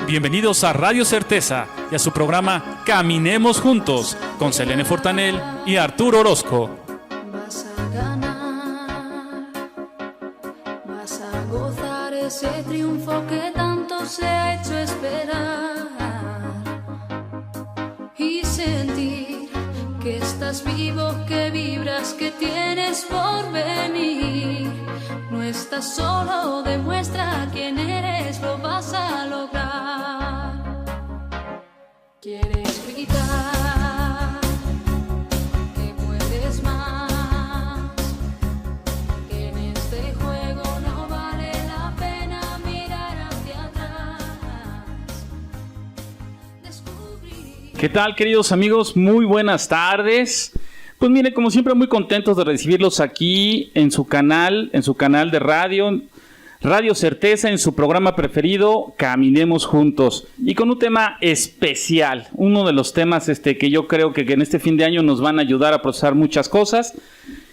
Bienvenidos a Radio Certeza y a su programa Caminemos Juntos con Selene Fortanel y Arturo Orozco. Vas a ganar, vas a gozar ese triunfo que tanto se ha hecho esperar y sentir que estás vivo, que vibras, que tienes por venir. No estás solo, demuestra quién eres, lo vas a lograr. Quieres gritar que puedes más, que en este juego no vale la pena mirar hacia atrás. Descubrir. ¿Qué tal, queridos amigos? Muy buenas tardes. Pues miren, como siempre, muy contentos de recibirlos aquí en su canal de radio, Radio Certeza, en su programa preferido, Caminemos Juntos. Y con un tema especial, uno de los temas que yo creo que en este fin de año nos van a ayudar a procesar muchas cosas.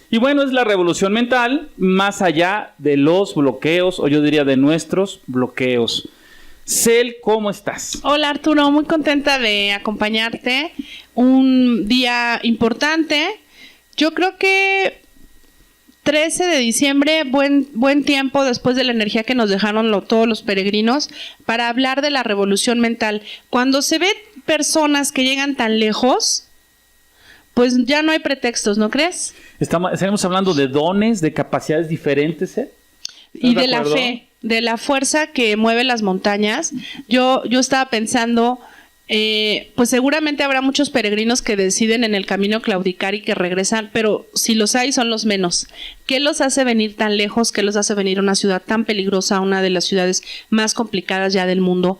Y bueno, es la revolución mental, más allá de los bloqueos, o yo diría de nuestros bloqueos. Cel, ¿cómo estás? Hola Arturo, muy contenta de acompañarte. Un día importante. Yo creo que 13 de diciembre, buen tiempo después de la energía que nos dejaron todos los peregrinos para hablar de la revolución mental. Cuando se ven personas que llegan tan lejos, pues ya no hay pretextos, ¿no crees? Estaremos hablando de dones, de capacidades diferentes, ¿eh? Y de la fe, de la fuerza que mueve las montañas. Yo estaba pensando, pues seguramente habrá muchos peregrinos que deciden en el camino claudicar y que regresan, pero si los hay son los menos. ¿Qué los hace venir tan lejos? ¿Qué los hace venir a una ciudad tan peligrosa, una de las ciudades más complicadas ya del mundo?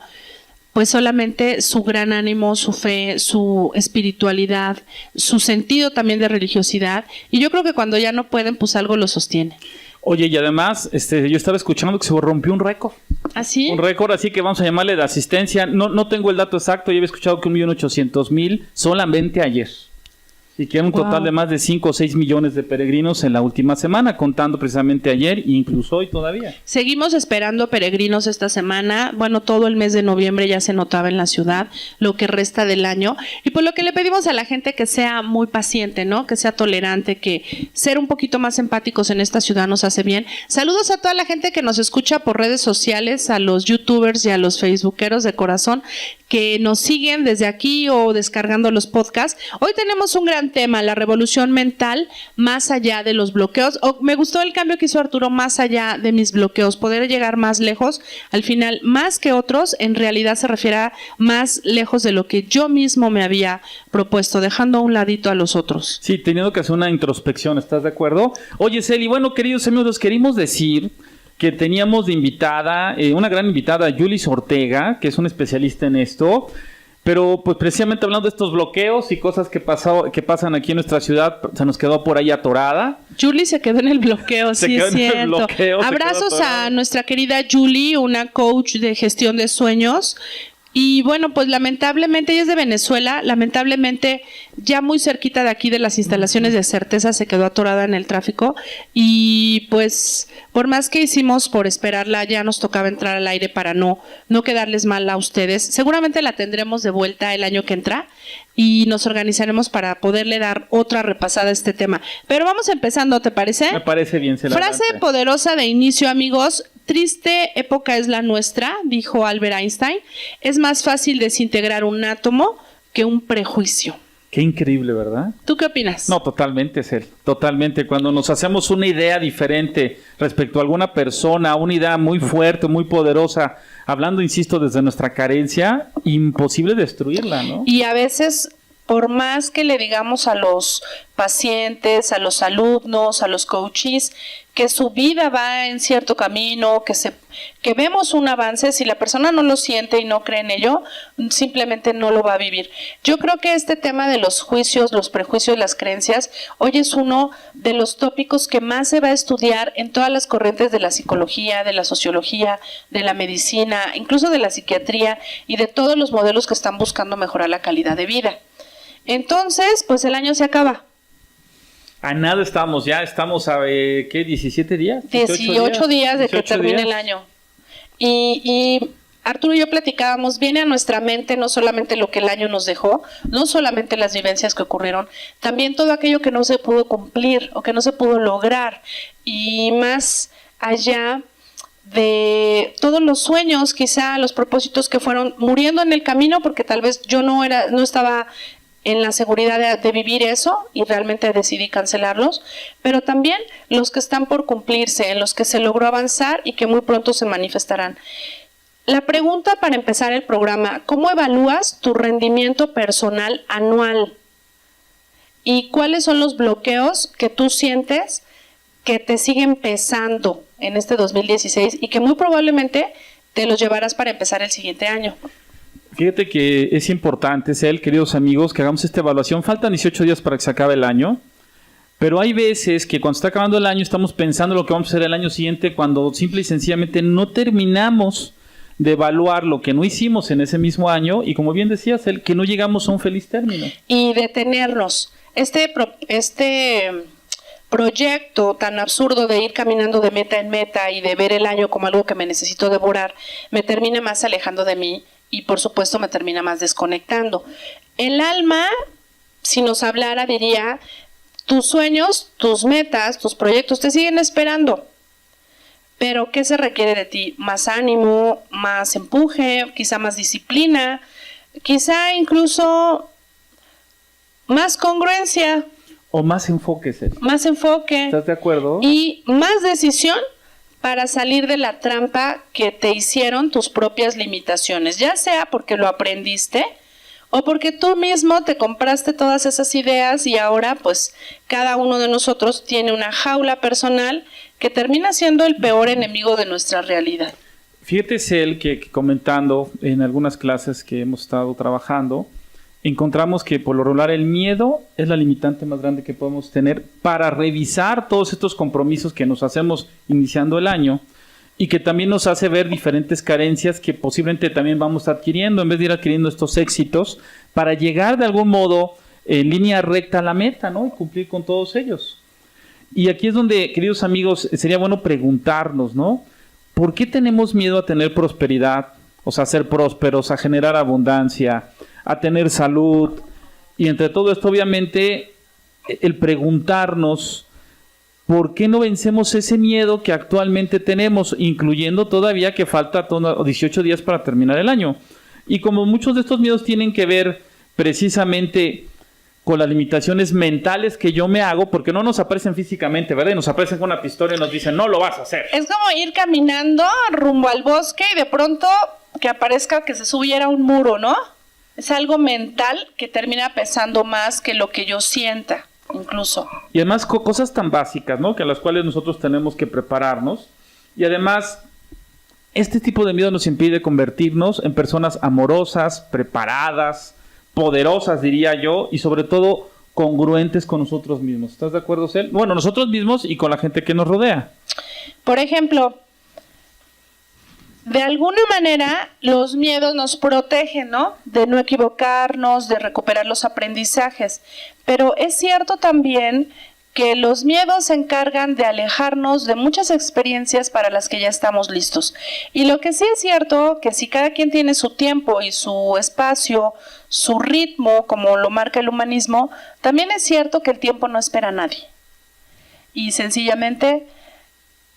Pues solamente su gran ánimo, su fe, su espiritualidad, su sentido también de religiosidad. Y yo creo que cuando ya no pueden, pues algo los sostiene. Oye, y además, yo estaba escuchando que se rompió un récord. ¿Ah, sí? Un récord, así que vamos a llamarle de asistencia. No tengo el dato exacto, yo había escuchado que 1.800.000 solamente ayer. Y que era un total de más de 5 o 6 millones de peregrinos en la última semana, contando precisamente ayer e incluso hoy todavía. Seguimos esperando peregrinos esta semana. Bueno, todo el mes de noviembre ya se notaba en la ciudad, lo que resta del año. Y por lo que le pedimos a la gente que sea muy paciente, ¿no? Que sea tolerante, que ser un poquito más empáticos en esta ciudad nos hace bien. Saludos a toda la gente que nos escucha por redes sociales, a los youtubers y a los facebookeros de corazón que nos siguen desde aquí o descargando los podcasts. Hoy tenemos un gran tema, la revolución mental, más allá de los bloqueos. Me gustó el cambio que hizo Arturo, más allá de mis bloqueos, poder llegar más lejos. Al final, más que otros, en realidad se refiere a más lejos de lo que yo mismo me había propuesto, dejando a un ladito a los otros. Sí, teniendo que hacer una introspección, ¿estás de acuerdo? Oye, Celi, bueno, queridos amigos, les queríamos decir que teníamos de invitada, una gran invitada, Yulis Ortega, que es una especialista en esto, pero pues precisamente hablando de estos bloqueos y cosas que pasan aquí en nuestra ciudad, se nos quedó por ahí atorada. Julie se quedó en el bloqueo, sí es cierto. Abrazos a nuestra querida Julie, una coach de gestión de sueños. Y bueno, pues lamentablemente, ella es de Venezuela, lamentablemente ya muy cerquita de aquí de las instalaciones de Certeza se quedó atorada en el tráfico y pues por más que hicimos por esperarla, ya nos tocaba entrar al aire para no quedarles mal a ustedes. Seguramente la tendremos de vuelta el año que entra y nos organizaremos para poderle dar otra repasada a este tema. Pero vamos empezando, ¿te parece? Me parece bien. Frase poderosa de inicio, amigos. Triste época es la nuestra, dijo Albert Einstein. Es más fácil desintegrar un átomo que un prejuicio. Qué increíble, ¿verdad? ¿Tú qué opinas? No, totalmente, Cel, totalmente. Cuando nos hacemos una idea diferente respecto a alguna persona, una idea muy fuerte, muy poderosa, hablando, insisto, desde nuestra carencia, imposible destruirla, ¿no? Y a veces, por más que le digamos a los pacientes, a los alumnos, a los coaches, que su vida va en cierto camino, que vemos un avance, si la persona no lo siente y no cree en ello, simplemente no lo va a vivir. Yo creo que este tema de los juicios, los prejuicios, las creencias, hoy es uno de los tópicos que más se va a estudiar en todas las corrientes de la psicología, de la sociología, de la medicina, incluso de la psiquiatría y de todos los modelos que están buscando mejorar la calidad de vida. Entonces, pues el año se acaba. A nada estamos a, ¿qué? ¿17 días? 18 días de que termine el año. Y Arturo y yo platicábamos, viene a nuestra mente no solamente lo que el año nos dejó, no solamente las vivencias que ocurrieron, también todo aquello que no se pudo cumplir o que no se pudo lograr, y más allá de todos los sueños, quizá los propósitos que fueron muriendo en el camino, porque tal vez yo no estaba en la seguridad de vivir eso y realmente decidí cancelarlos, pero también los que están por cumplirse, en los que se logró avanzar y que muy pronto se manifestarán. La pregunta para empezar el programa: ¿cómo evalúas tu rendimiento personal anual? ¿Y cuáles son los bloqueos que tú sientes que te siguen pesando en este 2016 y que muy probablemente te los llevarás para empezar el siguiente año? Fíjate que es importante, queridos amigos, que hagamos esta evaluación. Faltan 18 días para que se acabe el año, pero hay veces que cuando está acabando el año estamos pensando en lo que vamos a hacer el año siguiente, cuando simple y sencillamente no terminamos de evaluar lo que no hicimos en ese mismo año y, como bien decías, que no llegamos a un feliz término. Y detenernos. Este proyecto tan absurdo de ir caminando de meta en meta y de ver el año como algo que me necesito devorar, me termina más alejando de mí y, por supuesto, me termina más desconectando. El alma, si nos hablara, diría: tus sueños, tus metas, tus proyectos te siguen esperando. Pero ¿qué se requiere de ti? Más ánimo, más empuje, quizá más disciplina, quizá incluso más congruencia. O más enfoque, Más enfoque. ¿Estás de acuerdo? Y más decisión para salir de la trampa que te hicieron tus propias limitaciones, ya sea porque lo aprendiste o porque tú mismo te compraste todas esas ideas y ahora pues cada uno de nosotros tiene una jaula personal que termina siendo el peor enemigo de nuestra realidad. Fíjate, que comentando en algunas clases que hemos estado trabajando, encontramos que por lo regular el miedo es la limitante más grande que podemos tener para revisar todos estos compromisos que nos hacemos iniciando el año y que también nos hace ver diferentes carencias que posiblemente también vamos adquiriendo en vez de ir adquiriendo estos éxitos para llegar de algún modo en línea recta a la meta, ¿no? Y cumplir con todos ellos. Y aquí es donde, queridos amigos, sería bueno preguntarnos, ¿no? ¿Por qué tenemos miedo a tener prosperidad? O sea, a ser prósperos, a generar abundancia, a tener salud. Y entre todo esto, obviamente, el preguntarnos por qué no vencemos ese miedo que actualmente tenemos, incluyendo todavía que falta 18 días para terminar el año. Y como muchos de estos miedos tienen que ver precisamente con las limitaciones mentales que yo me hago, porque no nos aparecen físicamente, ¿verdad? Y nos aparecen con una pistola y nos dicen, no lo vas a hacer. Es como ir caminando rumbo al bosque y de pronto que aparezca que se subiera un muro, ¿no? Es algo mental que termina pesando más que lo que yo sienta, incluso. Y además cosas tan básicas, ¿no? Que a las cuales nosotros tenemos que prepararnos. Y además, este tipo de miedo nos impide convertirnos en personas amorosas, preparadas, poderosas, diría yo, y sobre todo congruentes con nosotros mismos. ¿Estás de acuerdo, Cel? Bueno, nosotros mismos y con la gente que nos rodea. Por ejemplo, de alguna manera los miedos nos protegen, ¿no? De no equivocarnos, de recuperar los aprendizajes. Pero es cierto también que los miedos se encargan de alejarnos de muchas experiencias para las que ya estamos listos. Y lo que sí es cierto, que si cada quien tiene su tiempo y su espacio, su ritmo, como lo marca el humanismo, también es cierto que el tiempo no espera a nadie. Y sencillamente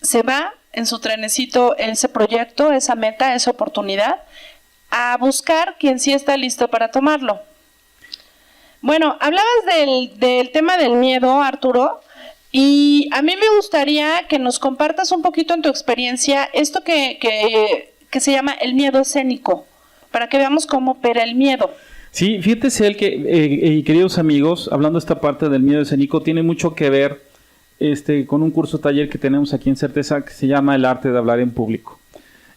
se va en su trenecito ese proyecto, esa meta, esa oportunidad, a buscar quien sí está listo para tomarlo. Bueno, hablabas del tema del miedo, Arturo, y a mí me gustaría que nos compartas un poquito en tu experiencia esto que se llama el miedo escénico, para que veamos cómo opera el miedo. Sí, fíjate, queridos amigos, hablando de esta parte del miedo escénico, tiene mucho que ver con un curso taller que tenemos aquí en Certeza que se llama El arte de hablar en público.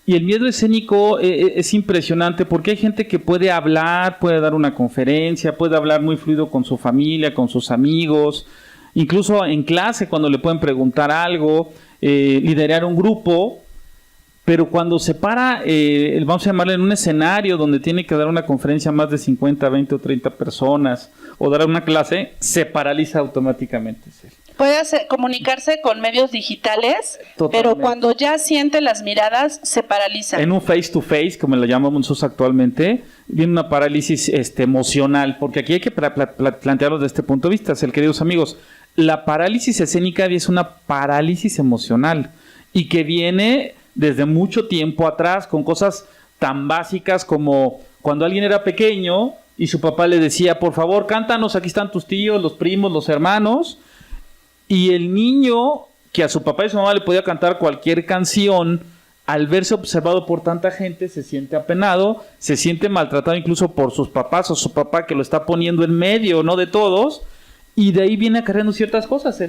Y el miedo escénico es impresionante porque hay gente que puede hablar, puede dar una conferencia, puede hablar muy fluido con su familia, con sus amigos, incluso en clase cuando le pueden preguntar algo, liderar un grupo, pero cuando se para, vamos a llamarle en un escenario donde tiene que dar una conferencia a más de 50, 20 o 30 personas o dar una clase, se paraliza automáticamente. Puede comunicarse con medios digitales, Totalmente. pero cuando ya siente las miradas, se paraliza. En un face to face, como lo llamamos nosotros actualmente, viene una parálisis emocional, porque aquí hay que plantearlo desde este punto de vista, queridos amigos. La parálisis escénica es una parálisis emocional y que viene desde mucho tiempo atrás con cosas tan básicas como cuando alguien era pequeño y su papá le decía, por favor, cántanos, aquí están tus tíos, los primos, los hermanos, y el niño, que a su papá y su mamá le podía cantar cualquier canción, al verse observado por tanta gente, se siente apenado, se siente maltratado incluso por sus papás o su papá que lo está poniendo en medio, ¿no?, de todos, y de ahí viene acarreando ciertas cosas.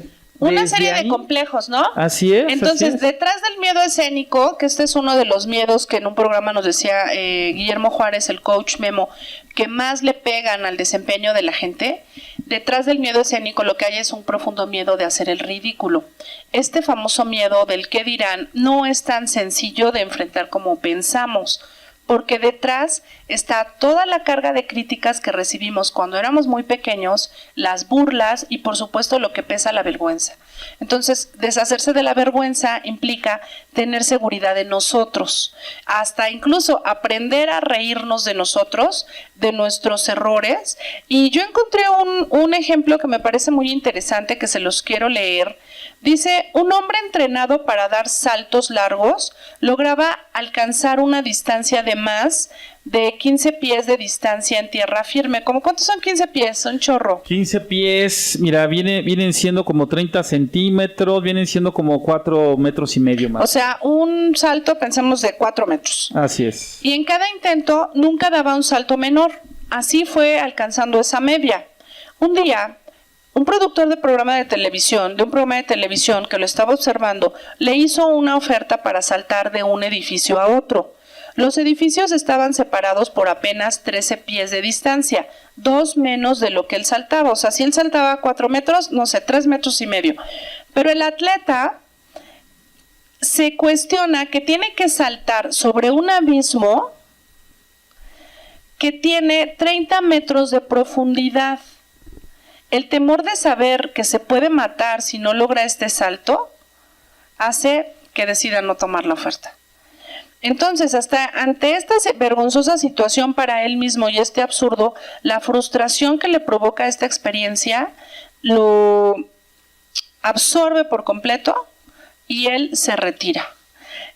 Una serie de complejos, ¿no? Así es. Entonces, detrás del miedo escénico, que este es uno de los miedos que en un programa nos decía Guillermo Juárez, el coach Memo, que más le pegan al desempeño de la gente, detrás del miedo escénico lo que hay es un profundo miedo de hacer el ridículo. Este famoso miedo del qué dirán no es tan sencillo de enfrentar como pensamos, porque detrás está toda la carga de críticas que recibimos cuando éramos muy pequeños, las burlas y por supuesto lo que pesa la vergüenza. Entonces, deshacerse de la vergüenza implica tener seguridad en nosotros, hasta incluso aprender a reírnos de nosotros, de nuestros errores. Y yo encontré un ejemplo que me parece muy interesante, que se los quiero leer. Dice, un hombre entrenado para dar saltos largos lograba alcanzar una distancia de más de 15 pies de distancia en tierra firme. ¿Cómo cuántos son 15 pies? Un chorro. 15 pies, mira, vienen siendo como 30 centímetros, vienen siendo como 4 metros y medio más. O sea, un salto, pensemos, de 4 metros. Así es. Y en cada intento nunca daba un salto menor. Así fue alcanzando esa media. Un día, un productor de un programa de televisión que lo estaba observando, le hizo una oferta para saltar de un edificio a otro. Los edificios estaban separados por apenas 13 pies de distancia, 2 menos de lo que él saltaba. O sea, si él saltaba 4 metros, no sé, 3 metros y medio. Pero el atleta se cuestiona que tiene que saltar sobre un abismo que tiene 30 metros de profundidad. El temor de saber que se puede matar si no logra este salto hace que decida no tomar la oferta. Entonces, hasta ante esta vergonzosa situación para él mismo y este absurdo, la frustración que le provoca esta experiencia lo absorbe por completo y él se retira.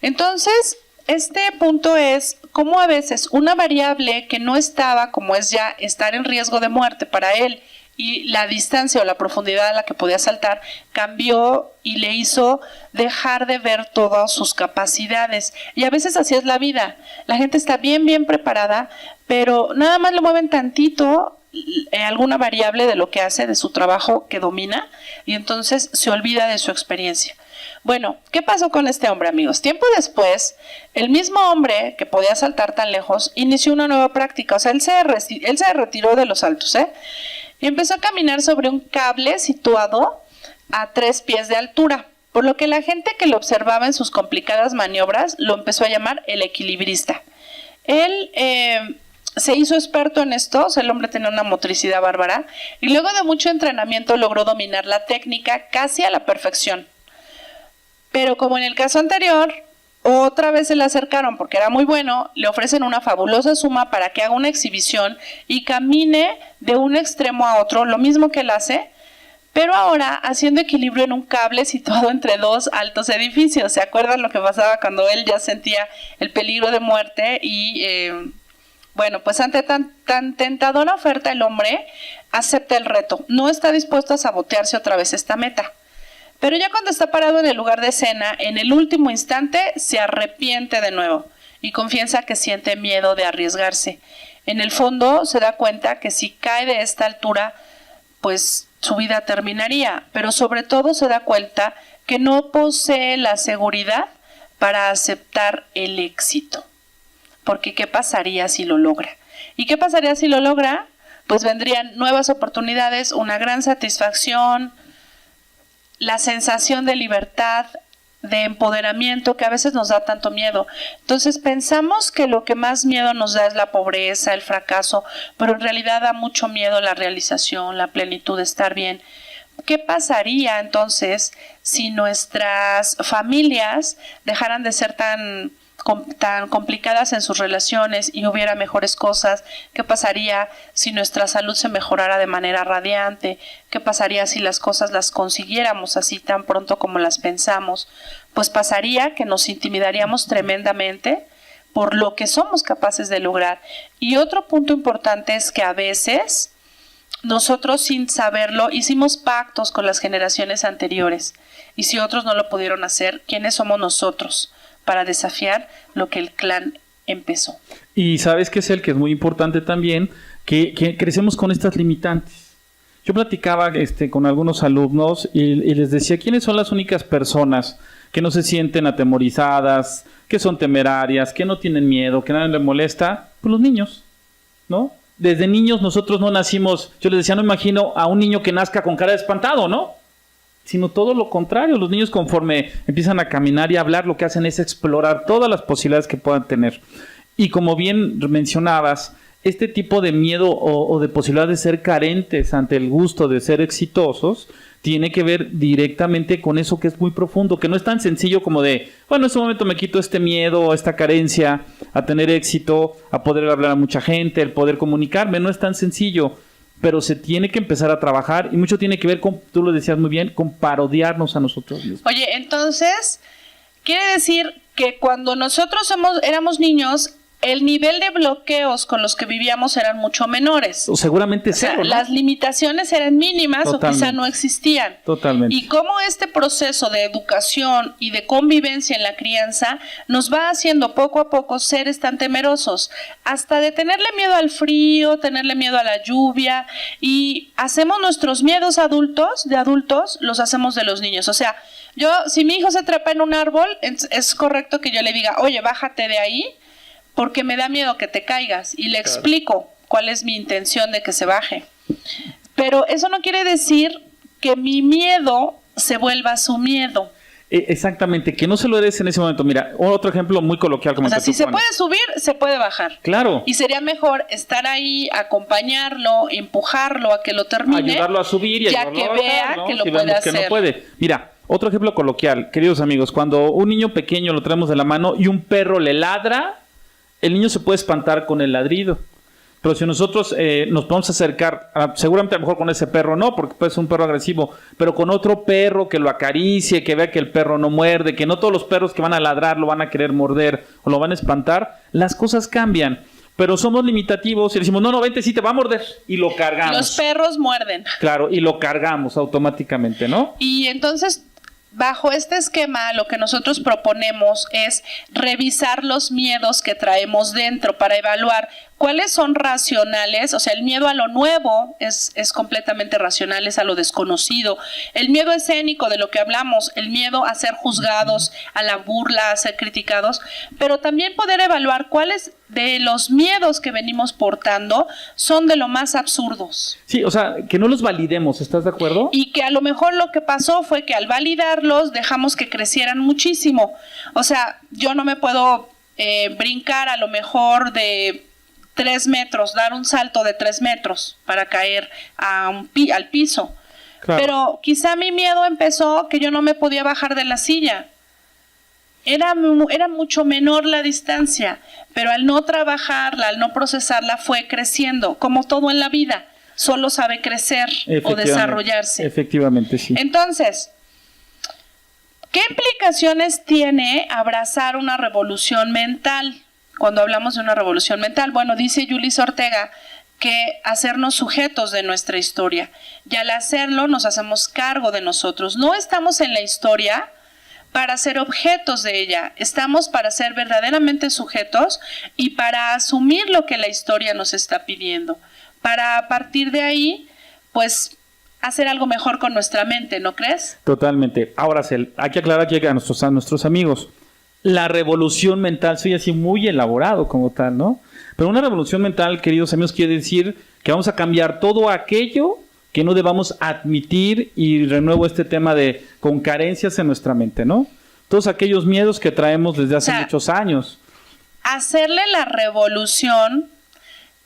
Entonces, este punto es cómo a veces una variable que no estaba, como es ya estar en riesgo de muerte para él, y la distancia o la profundidad a la que podía saltar cambió y le hizo dejar de ver todas sus capacidades. Y a veces así es la vida. La gente está bien preparada, pero nada más le mueven tantito alguna variable de lo que hace, de su trabajo que domina, y entonces se olvida de su experiencia. Bueno, ¿qué pasó con este hombre, amigos? Tiempo después, el mismo hombre que podía saltar tan lejos inició una nueva práctica. O sea, él se retiró de los saltos, y empezó a caminar sobre un cable situado a 3 pies de altura, por lo que la gente que lo observaba en sus complicadas maniobras lo empezó a llamar el equilibrista. Él se hizo experto en esto, o sea, el hombre tenía una motricidad bárbara, y luego de mucho entrenamiento logró dominar la técnica casi a la perfección. Pero como en el caso anterior, otra vez se le acercaron porque era muy bueno, le ofrecen una fabulosa suma para que haga una exhibición y camine de un extremo a otro, lo mismo que él hace, pero ahora haciendo equilibrio en un cable situado entre 2 altos edificios. ¿Se acuerdan lo que pasaba cuando él ya sentía el peligro de muerte? Y bueno, pues ante tan tentadora oferta, el hombre acepta el reto, no está dispuesto a sabotearse otra vez esta meta. Pero ya cuando está parado en el lugar de escena, en el último instante se arrepiente de nuevo y confiesa que siente miedo de arriesgarse. En el fondo se da cuenta que si cae de esta altura, pues su vida terminaría, pero sobre todo se da cuenta que no posee la seguridad para aceptar el éxito. Porque ¿qué pasaría si lo logra? ¿Y qué pasaría si lo logra? Pues vendrían nuevas oportunidades, una gran satisfacción, la sensación de libertad, de empoderamiento que a veces nos da tanto miedo. Entonces pensamos que lo que más miedo nos da es la pobreza, el fracaso, pero en realidad da mucho miedo la realización, la plenitud de estar bien. ¿qué pasaría entonces si nuestras familias dejaran de ser tan complicadas en sus relaciones y hubiera mejores cosas? ¿Qué pasaría si nuestra salud se mejorara de manera radiante? ¿Qué pasaría si las cosas las consiguiéramos así tan pronto como las pensamos? Pues pasaría que nos intimidaríamos tremendamente por lo que somos capaces de lograr. Y otro punto importante es que a veces nosotros, sin saberlo, hicimos pactos con las generaciones anteriores, y si otros no lo pudieron hacer, ¿quiénes somos nosotros para desafiar lo que el clan empezó? Y sabes que es el que es muy importante también, que crecemos con estas limitantes. Yo platicaba con algunos alumnos y les decía, ¿quiénes son las únicas personas que no se sienten atemorizadas, que son temerarias, que no tienen miedo, que nada les molesta? Pues los niños, ¿no? Desde niños nosotros no nacimos, yo les decía, no imagino a un niño que nazca con cara de espantado, ¿no? Sino todo lo contrario. Los niños, conforme empiezan a caminar y a hablar, lo que hacen es explorar todas las posibilidades que puedan tener. Y como bien mencionabas, este tipo de miedo o de posibilidad de ser carentes ante el gusto de ser exitosos tiene que ver directamente con eso que es muy profundo, que no es tan sencillo como de, bueno, en este momento me quito este miedo, esta carencia a tener éxito, a poder hablar a mucha gente, el poder comunicarme. No es tan sencillo, pero se tiene que empezar a trabajar, y mucho tiene que ver con, tú lo decías muy bien, con parodiarnos a nosotros mismos. Oye, entonces, quiere decir que cuando nosotros éramos niños, el nivel de bloqueos con los que vivíamos eran mucho menores. O seguramente cero, ¿no? Las limitaciones eran mínimas. Totalmente. O quizá no existían. Totalmente. Y cómo este proceso de educación y de convivencia en la crianza nos va haciendo poco a poco seres tan temerosos, hasta de tenerle miedo al frío, tenerle miedo a la lluvia, y hacemos nuestros miedos de adultos, los hacemos de los niños. O sea, si mi hijo se trepa en un árbol, es correcto que yo le diga, oye, bájate de ahí, porque me da miedo que te caigas, y le explico cuál es mi intención de que se baje. Pero eso no quiere decir que mi miedo se vuelva su miedo. Exactamente, que no se lo eres en ese momento. Mira, otro ejemplo muy coloquial. Como si se puede subir, se puede bajar. Claro. Y sería mejor estar ahí, acompañarlo, empujarlo a que lo termine. Ayudarlo a subir y ayudarlo a bajar, vea, ¿no? Que lo puede hacer. Que no puede. Mira, otro ejemplo coloquial, queridos amigos, cuando un niño pequeño lo traemos de la mano y un perro le ladra, el niño se puede espantar con el ladrido. Pero si nosotros nos podemos acercar, seguramente a lo mejor con ese perro no, porque puede ser un perro agresivo, pero con otro perro que lo acaricie, que vea que el perro no muerde, que no todos los perros que van a ladrar lo van a querer morder o lo van a espantar, las cosas cambian. Pero somos limitativos y decimos, no, vente, sí te va a morder, y lo cargamos. Los perros muerden. Claro, y lo cargamos automáticamente, ¿no? Y entonces, bajo este esquema, lo que nosotros proponemos es revisar los miedos que traemos dentro para evaluar cuáles son racionales. O sea, el miedo a lo nuevo es completamente racional, es a lo desconocido. El miedo escénico, de lo que hablamos, el miedo a ser juzgados, a la burla, a ser criticados, pero también poder evaluar cuáles de los miedos que venimos portando son de lo más absurdos. Sí, o sea, que no los validemos, ¿estás de acuerdo? Y que a lo mejor lo que pasó fue que al validarlos dejamos que crecieran muchísimo. O sea, yo no me puedo brincar a lo mejor de 3 metros, dar un salto de 3 metros para caer al piso. Claro. Pero quizá mi miedo empezó que yo no me podía bajar de la silla. Era mucho menor la distancia, pero al no trabajarla, al no procesarla, fue creciendo, como todo en la vida. Solo sabe crecer o desarrollarse. Efectivamente, sí. Entonces, ¿qué implicaciones tiene abrazar una revolución mental? Cuando hablamos de una revolución mental, bueno, dice Yulis Ortega que hacernos sujetos de nuestra historia, y al hacerlo nos hacemos cargo de nosotros. No estamos en la historia para ser objetos de ella, estamos para ser verdaderamente sujetos y para asumir lo que la historia nos está pidiendo, para a partir de ahí, pues, hacer algo mejor con nuestra mente, ¿no crees? Totalmente. Ahora, hay que aclarar aquí a nuestros amigos, la revolución mental, soy así muy elaborado como tal, ¿no? Pero una revolución mental, queridos amigos, quiere decir que vamos a cambiar todo aquello que no debamos admitir, y renuevo este tema de con carencias en nuestra mente, ¿no? Todos aquellos miedos que traemos desde hace muchos años. Hacerle la revolución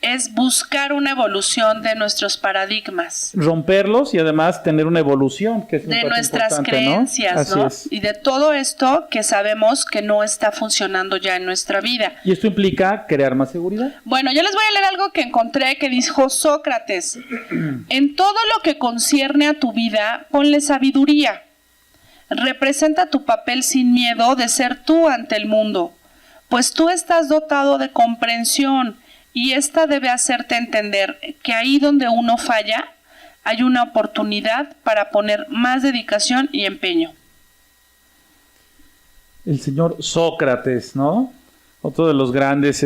es buscar una evolución de nuestros paradigmas. Romperlos y además tener una evolución, que es de nuestras creencias, ¿no? ¿no? Es. Y de todo esto que sabemos que no está funcionando ya en nuestra vida. ¿Y esto implica crear más seguridad? Bueno, yo les voy a leer algo que encontré que dijo Sócrates. En todo lo que concierne a tu vida, ponle sabiduría. Representa tu papel sin miedo de ser tú ante el mundo, pues tú estás dotado de comprensión y esta debe hacerte entender que ahí donde uno falla, hay una oportunidad para poner más dedicación y empeño. El señor Sócrates, ¿no? Otro de los grandes,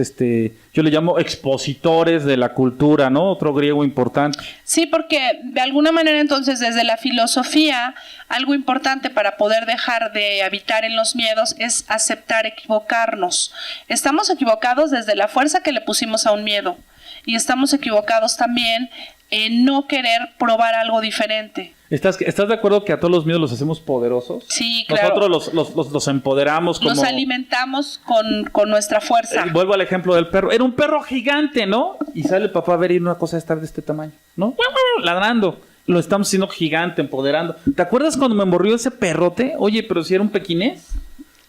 yo le llamo expositores de la cultura, ¿no? Otro griego importante. Sí, porque de alguna manera entonces desde la filosofía, algo importante para poder dejar de habitar en los miedos es aceptar equivocarnos. Estamos equivocados desde la fuerza que le pusimos a un miedo y estamos equivocados también en no querer probar algo diferente. ¿Estás de acuerdo que a todos los miedos los hacemos poderosos? Sí, claro. Nosotros los empoderamos como... Nos alimentamos con nuestra fuerza. Vuelvo al ejemplo del perro. Era un perro gigante, ¿no? Y sale el papá a ver y una cosa estar de este tamaño, ¿no? Ladrando. Lo estamos haciendo gigante, empoderando. ¿Te acuerdas cuando me mordió ese perrote? Oye, pero si era un pequinés,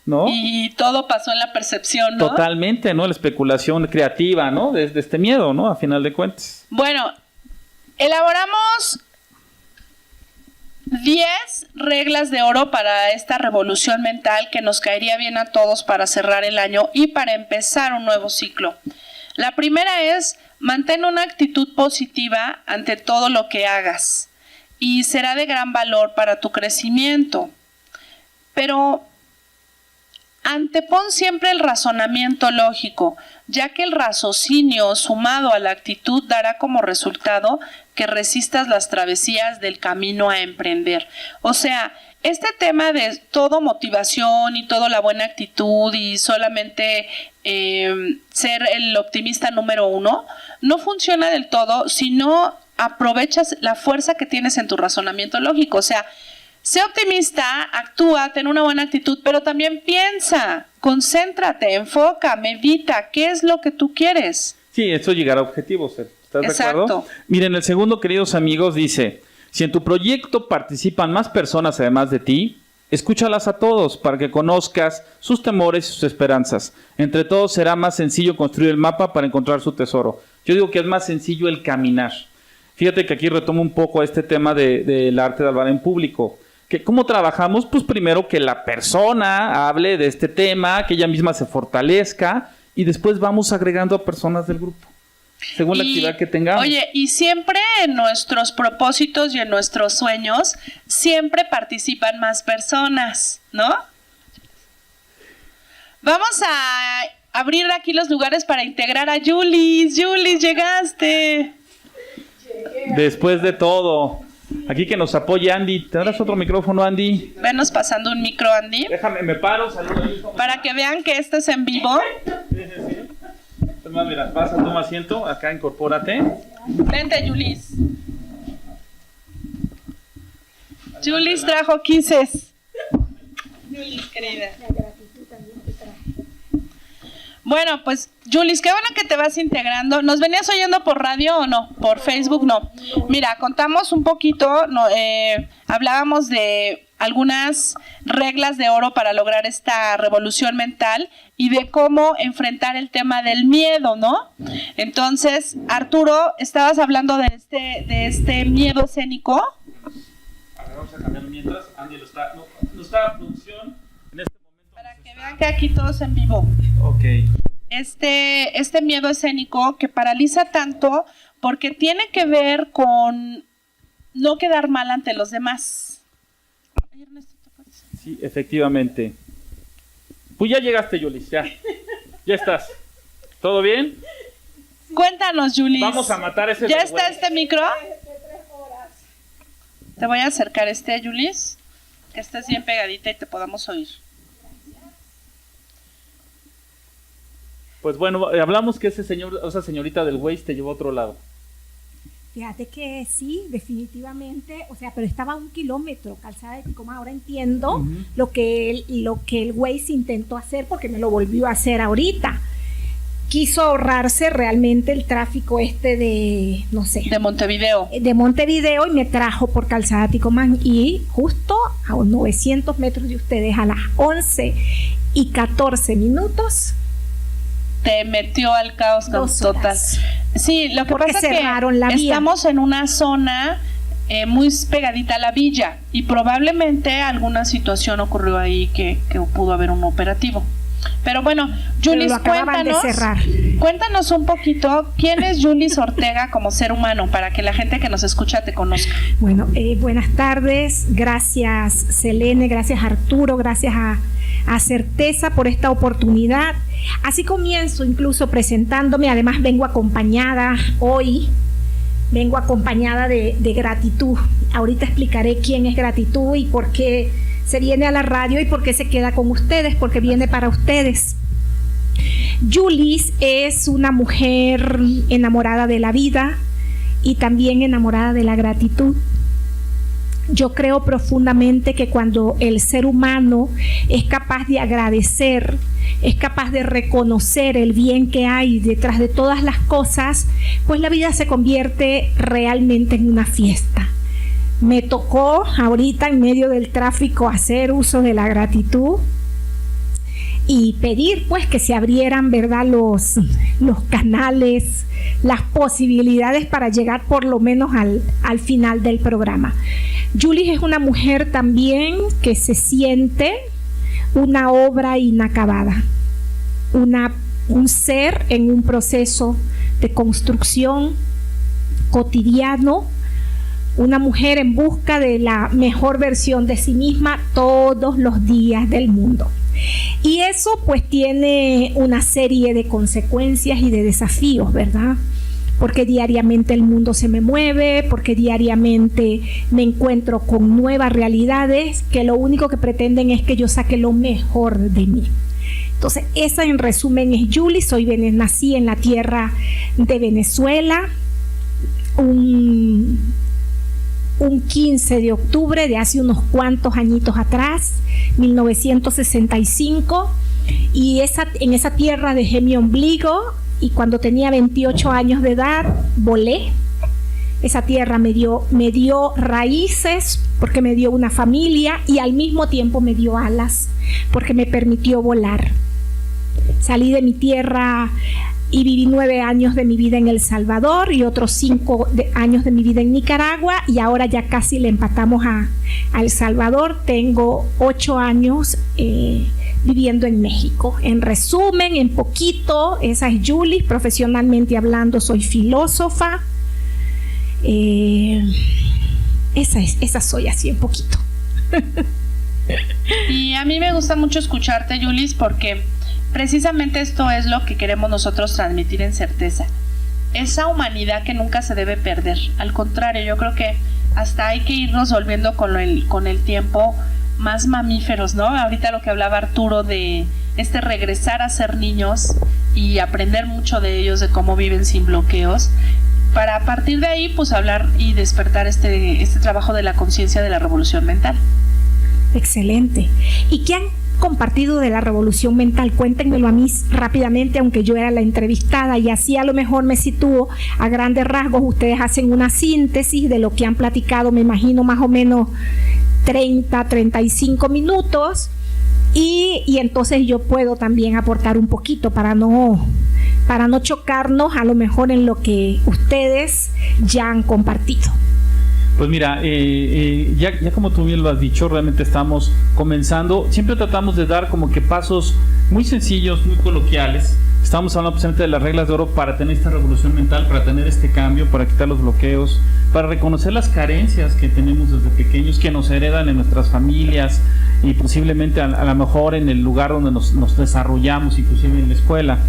¿no? Y todo pasó en la percepción, ¿no? Totalmente, ¿no? La especulación creativa, ¿no? De este miedo, ¿no? A final de cuentas. Bueno, elaboramos 10 reglas de oro para esta revolución mental que nos caería bien a todos para cerrar el año y para empezar un nuevo ciclo. La primera es: mantén una actitud positiva ante todo lo que hagas y será de gran valor para tu crecimiento. Pero antepon siempre el razonamiento lógico, ya que el raciocinio sumado a la actitud dará como resultado que resistas las travesías del camino a emprender. O sea, este tema de todo motivación y toda la buena actitud y solamente ser el optimista número uno, no funciona del todo si no aprovechas la fuerza que tienes en tu razonamiento lógico. O sea, sé optimista, actúa, ten una buena actitud, pero también piensa, concéntrate, enfoca, medita, ¿qué es lo que tú quieres? Sí, eso llegará a objetivos, ¿estás de Exacto. acuerdo? Miren, el segundo, queridos amigos, dice: si en tu proyecto participan más personas además de ti, escúchalas a todos para que conozcas sus temores y sus esperanzas. Entre todos será más sencillo construir el mapa para encontrar su tesoro. Yo digo que es más sencillo el caminar. Fíjate que aquí retomo un poco este tema del arte de hablar en público. Que ¿cómo trabajamos? Pues primero que la persona hable de este tema, que ella misma se fortalezca y después vamos agregando a personas del grupo, según la actividad que tengamos. Oye, y siempre en nuestros propósitos y en nuestros sueños, siempre participan más personas, ¿no? Vamos a abrir aquí los lugares para integrar a Julis. Julis, llegaste. Después de todo... Aquí que nos apoye Andy. ¿Tendrás otro micrófono, Andy? Venos pasando un micro, Andy. Déjame, me paro, saludo ahí. Para que vean que esto es en vivo. Sí. Es más, mira, pasa, toma asiento, acá incorpórate. Vente, Julis. Julis trajo quises. Julis, querida. Bueno, pues, Julis, qué bueno que te vas integrando. ¿Nos venías oyendo por radio o no? ¿Por Facebook? No. Mira, contamos un poquito, hablábamos de algunas reglas de oro para lograr esta revolución mental y de cómo enfrentar el tema del miedo, ¿no? Entonces, Arturo, estabas hablando de este miedo escénico. A ver, vamos a cambiar mientras. Andy no está producción en este momento. Para que vean que aquí todos en vivo. Ok. Este miedo escénico que paraliza tanto porque tiene que ver con no quedar mal ante los demás. Sí, efectivamente. Pues ya llegaste, Julis, ya estás. ¿Todo bien? Cuéntanos, Julis. Vamos a matar ese... ¿Ya está este micro? Te voy a acercar Julis, que estés bien pegadita y te podamos oír. Pues bueno, hablamos que esa señorita del Waze te llevó a otro lado. Fíjate que sí, definitivamente, o sea, pero estaba a 1 kilómetro, Calzada de Ticoma. Ahora entiendo lo que el Waze intentó hacer porque me lo volvió a hacer ahorita. quiso ahorrarse realmente el tráfico de, no sé, de Montevideo. De Montevideo, y me trajo por Calzada Ticomán, y justo a 900 metros de ustedes, a las 11:14 te metió al caos total. Sí, lo que porque pasa es que la vía. Estamos en una zona muy pegadita a la villa, y probablemente alguna situación ocurrió ahí que pudo haber un operativo. Pero bueno, Yulis, cuéntanos un poquito, ¿quién es Yulis Ortega como ser humano, para que la gente que nos escucha te conozca? Bueno, buenas tardes, gracias Selene, gracias Arturo, gracias a Certeza por esta oportunidad. Así comienzo incluso presentándome, además vengo acompañada de gratitud. Ahorita explicaré quién es gratitud y por qué se viene a la radio y por qué se queda con ustedes, porque viene para ustedes. Yulis es una mujer enamorada de la vida y también enamorada de la gratitud. Yo creo profundamente que cuando el ser humano es capaz de agradecer, es capaz de reconocer el bien que hay detrás de todas las cosas, pues la vida se convierte realmente en una fiesta. Me tocó ahorita en medio del tráfico hacer uso de la gratitud y pedir pues que se abrieran, ¿verdad?, los canales, las posibilidades para llegar por lo menos al final del programa. Yulis es una mujer también que se siente una obra inacabada, un ser en un proceso de construcción cotidiano, una mujer en busca de la mejor versión de sí misma todos los días del mundo. Y eso pues tiene una serie de consecuencias y de desafíos, ¿verdad? Porque diariamente el mundo se me mueve, porque diariamente me encuentro con nuevas realidades que lo único que pretenden es que yo saque lo mejor de mí. Entonces, esa en resumen es Yulis. Nací en la tierra de Venezuela, un 15 de octubre de hace unos cuantos añitos atrás, 1965, y en esa tierra dejé mi ombligo, y cuando tenía 28 años de edad volé. Esa tierra me dio raíces porque me dio una familia, y al mismo tiempo me dio alas porque me permitió volar. Salí de mi tierra y viví 9 años de mi vida en El Salvador y otros 5 años de mi vida en Nicaragua, y ahora ya casi le empatamos a El Salvador. Tengo 8 años viviendo en México. En resumen, en poquito, esa es Yulis. Profesionalmente hablando, soy filósofa. Esa soy, así en poquito. Y a mí me gusta mucho escucharte, Yulis, porque precisamente esto es lo que queremos nosotros transmitir en Certeza. Esa humanidad que nunca se debe perder. Al contrario, yo creo que hasta hay que irnos volviendo con el tiempo más mamíferos, ¿no? Ahorita lo que hablaba Arturo de regresar a ser niños y aprender mucho de ellos, de cómo viven sin bloqueos, para a partir de ahí pues hablar y despertar este trabajo de la conciencia de la revolución mental. Excelente. ¿Y qué han compartido de la revolución mental? Cuéntenmelo a mí rápidamente, aunque yo era la entrevistada, y así a lo mejor me sitúo a grandes rasgos. Ustedes hacen una síntesis de lo que han platicado, me imagino más o menos 35 minutos, y entonces yo puedo también aportar un poquito para no chocarnos a lo mejor en lo que ustedes ya han compartido. Pues mira, ya como tú bien lo has dicho, realmente estamos comenzando. Siempre tratamos de dar como que pasos muy sencillos, muy coloquiales. Estamos hablando precisamente de las reglas de oro para tener esta revolución mental, para tener este cambio, para quitar los bloqueos, para reconocer las carencias que tenemos desde pequeños, que nos heredan en nuestras familias y posiblemente a lo mejor en el lugar donde nos desarrollamos, inclusive en la escuela.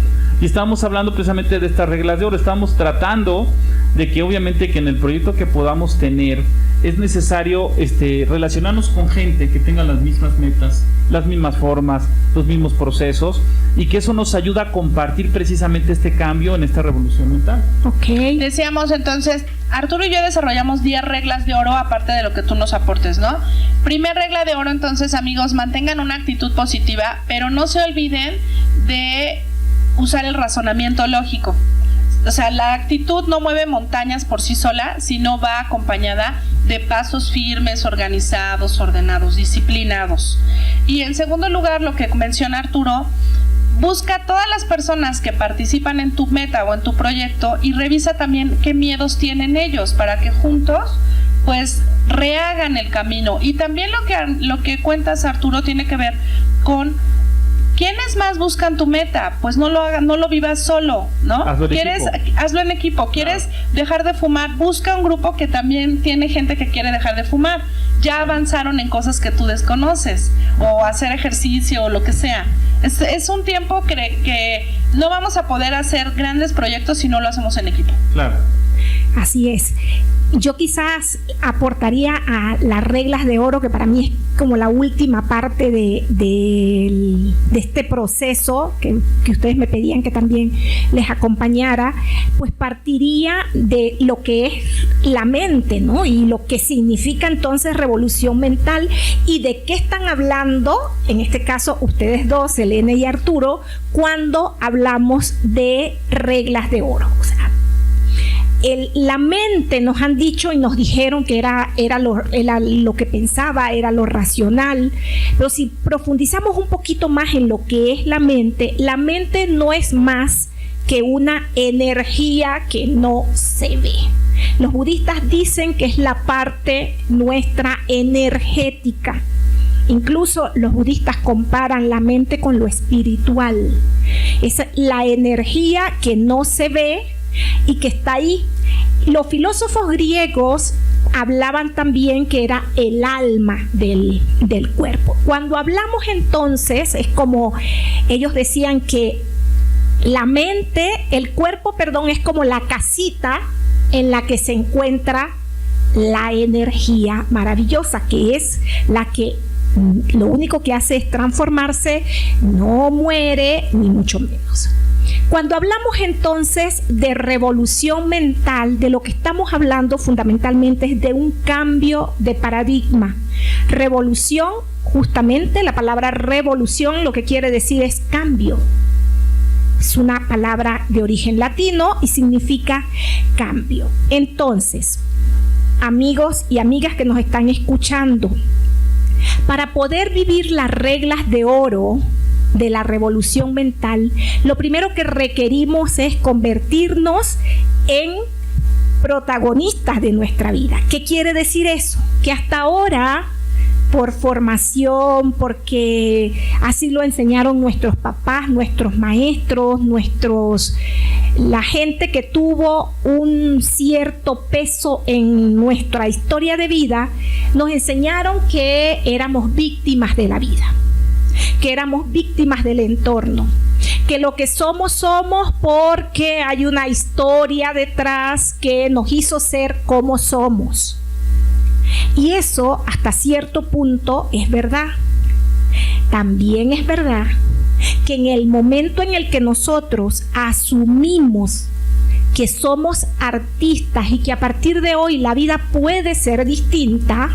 Y estamos hablando precisamente de estas reglas de oro. Estamos tratando de que obviamente que en el proyecto que podamos tener es necesario relacionarnos con gente que tenga las mismas metas, las mismas formas, los mismos procesos, y que eso nos ayuda a compartir precisamente este cambio en esta revolución mental. Okay. Decíamos entonces, Arturo y yo desarrollamos 10 reglas de oro aparte de lo que tú nos aportes, ¿no? Primer regla de oro, entonces, amigos, mantengan una actitud positiva, pero no se olviden de usar el razonamiento lógico. O sea, la actitud no mueve montañas por sí sola, sino va acompañada de pasos firmes, organizados, ordenados, disciplinados. Y en segundo lugar, lo que menciona Arturo, busca a todas las personas que participan en tu meta o en tu proyecto y revisa también qué miedos tienen ellos para que juntos pues rehagan el camino. Y también lo que cuentas, Arturo, tiene que ver con ¿quiénes más buscan tu meta? Pues no lo vivas solo, ¿no? Hazlo en equipo. ¿Quieres dejar de fumar? Busca un grupo que también tiene gente que quiere dejar de fumar. Ya avanzaron en cosas que tú desconoces, o hacer ejercicio o lo que sea. Es un tiempo que no vamos a poder hacer grandes proyectos si no lo hacemos en equipo. Claro. Así es. Yo quizás aportaría a las reglas de oro, que para mí es como la última parte de este proceso que ustedes me pedían que también les acompañara. Pues partiría de lo que es la mente, ¿no? Y lo que significa entonces revolución mental, y de qué están hablando, en este caso ustedes dos, Selene y Arturo, cuando hablamos de reglas de oro. O sea, la mente, nos han dicho y nos dijeron que era lo que pensaba, era lo racional, pero si profundizamos un poquito más en lo que es la mente no es más que una energía que no se ve. Los budistas dicen que es la parte nuestra energética. Incluso los budistas comparan la mente con lo espiritual. Es la energía que no se ve y que está ahí. Los filósofos griegos hablaban también que era el alma del cuerpo. Cuando hablamos entonces, es como ellos decían que la mente, el cuerpo, es como la casita en la que se encuentra la energía maravillosa, que es la que lo único que hace es transformarse, no muere, ni mucho menos. Cuando hablamos entonces de revolución mental, de lo que estamos hablando fundamentalmente es de un cambio de paradigma. Revolución, justamente la palabra revolución lo que quiere decir es cambio. Es una palabra de origen latino y significa cambio. Entonces, amigos y amigas que nos están escuchando, para poder vivir las reglas de oro de la revolución mental, lo primero que requerimos es convertirnos en protagonistas de nuestra vida. ¿Qué quiere decir eso? Que hasta ahora, por formación, porque así lo enseñaron nuestros papás, nuestros maestros, la gente que tuvo un cierto peso en nuestra historia de vida, nos enseñaron que éramos víctimas de la vida, que éramos víctimas del entorno, que lo que somos porque hay una historia detrás que nos hizo ser como somos. Y eso hasta cierto punto es verdad. También es verdad que en el momento en el que nosotros asumimos que somos artistas y que a partir de hoy la vida puede ser distinta,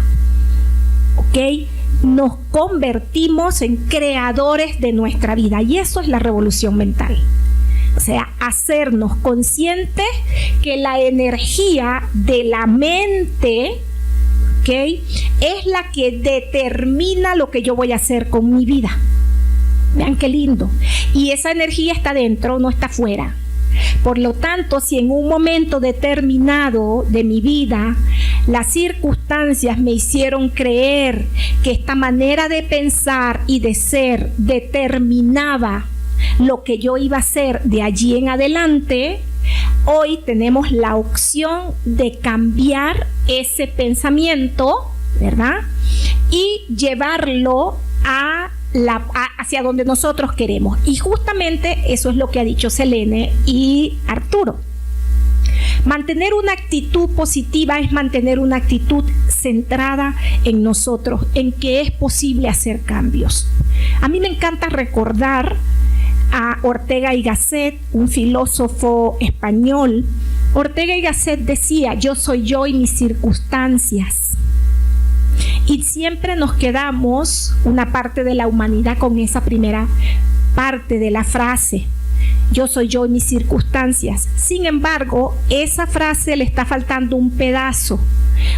¿ok?, nos convertimos en creadores de nuestra vida, y eso es la revolución mental. O sea, hacernos conscientes que la energía de la mente, ¿ok?, es la que determina lo que yo voy a hacer con mi vida. Vean qué lindo. Y esa energía está dentro, no está afuera. Por lo tanto, si en un momento determinado de mi vida las circunstancias me hicieron creer que esta manera de pensar y de ser determinaba lo que yo iba a hacer de allí en adelante, hoy tenemos la opción de cambiar ese pensamiento, ¿verdad?, y llevarlo hacia donde nosotros queremos. Y justamente eso es lo que ha dicho Selene y Arturo. Mantener una actitud positiva es mantener una actitud centrada en nosotros, en que es posible hacer cambios. A mí me encanta recordar a Ortega y Gasset, un filósofo español. Ortega y Gasset decía: yo soy yo y mis circunstancias. Y siempre nos quedamos, una parte de la humanidad, con esa primera parte de la frase. yo soy yo y mis circunstancias. Sin embargo, esa frase le está faltando un pedazo.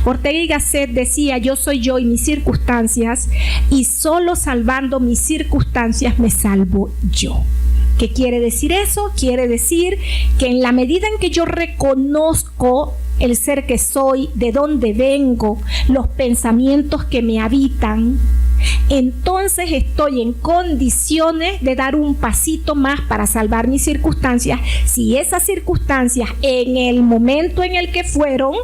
Ortega y Gasset decía, yo soy yo y mis circunstancias, y solo salvando mis circunstancias me salvo yo. ¿Qué quiere decir eso? Quiere decir que en la medida en que yo reconozco el ser que soy, de dónde vengo, los pensamientos que me habitan, entonces estoy en condiciones de dar un pasito más para salvar mis circunstancias. Si esas circunstancias en el momento en el que fueron,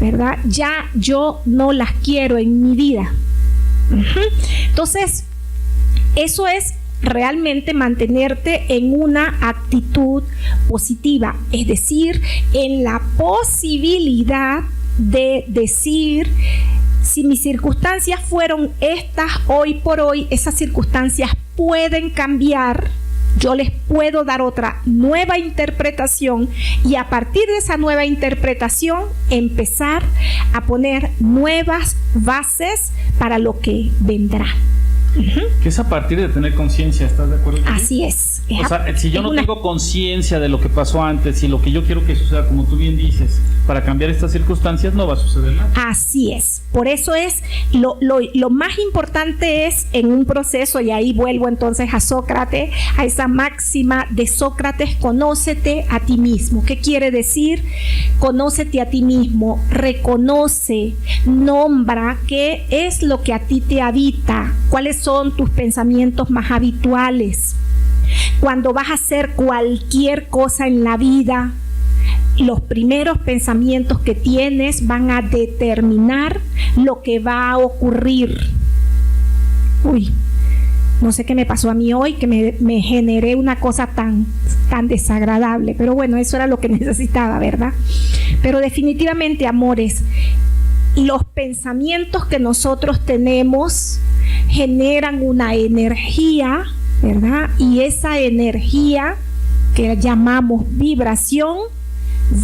¿verdad?, ya yo no las quiero en mi vida. Entonces, eso es realmente mantenerte en una actitud positiva, es decir, en la posibilidad de decir, si mis circunstancias fueron estas hoy por hoy, esas circunstancias pueden cambiar, yo les puedo dar otra nueva interpretación, y a partir de esa nueva interpretación empezar a poner nuevas bases para lo que vendrá. Que es a partir de tener conciencia, ¿estás de acuerdo? Así es. O sea, si yo no tengo conciencia de lo que pasó antes y lo que yo quiero que suceda, como tú bien dices, para cambiar estas circunstancias, no va a suceder nada. Así es. Por eso es lo más importante es en un proceso, y ahí vuelvo entonces a Sócrates, a esa máxima de Sócrates: conócete a ti mismo. ¿Qué quiere decir? Conócete a ti mismo, reconoce, nombra qué es lo que a ti te habita, cuáles son tus pensamientos más habituales. Cuando vas a hacer cualquier cosa en la vida, los primeros pensamientos que tienes van a determinar lo que va a ocurrir. No sé qué me pasó a mí hoy, que me generé una cosa tan desagradable, pero bueno, eso era lo que necesitaba, ¿verdad? Pero definitivamente, amores, los pensamientos que nosotros tenemos generan una energía, ¿verdad? Y esa energía que llamamos vibración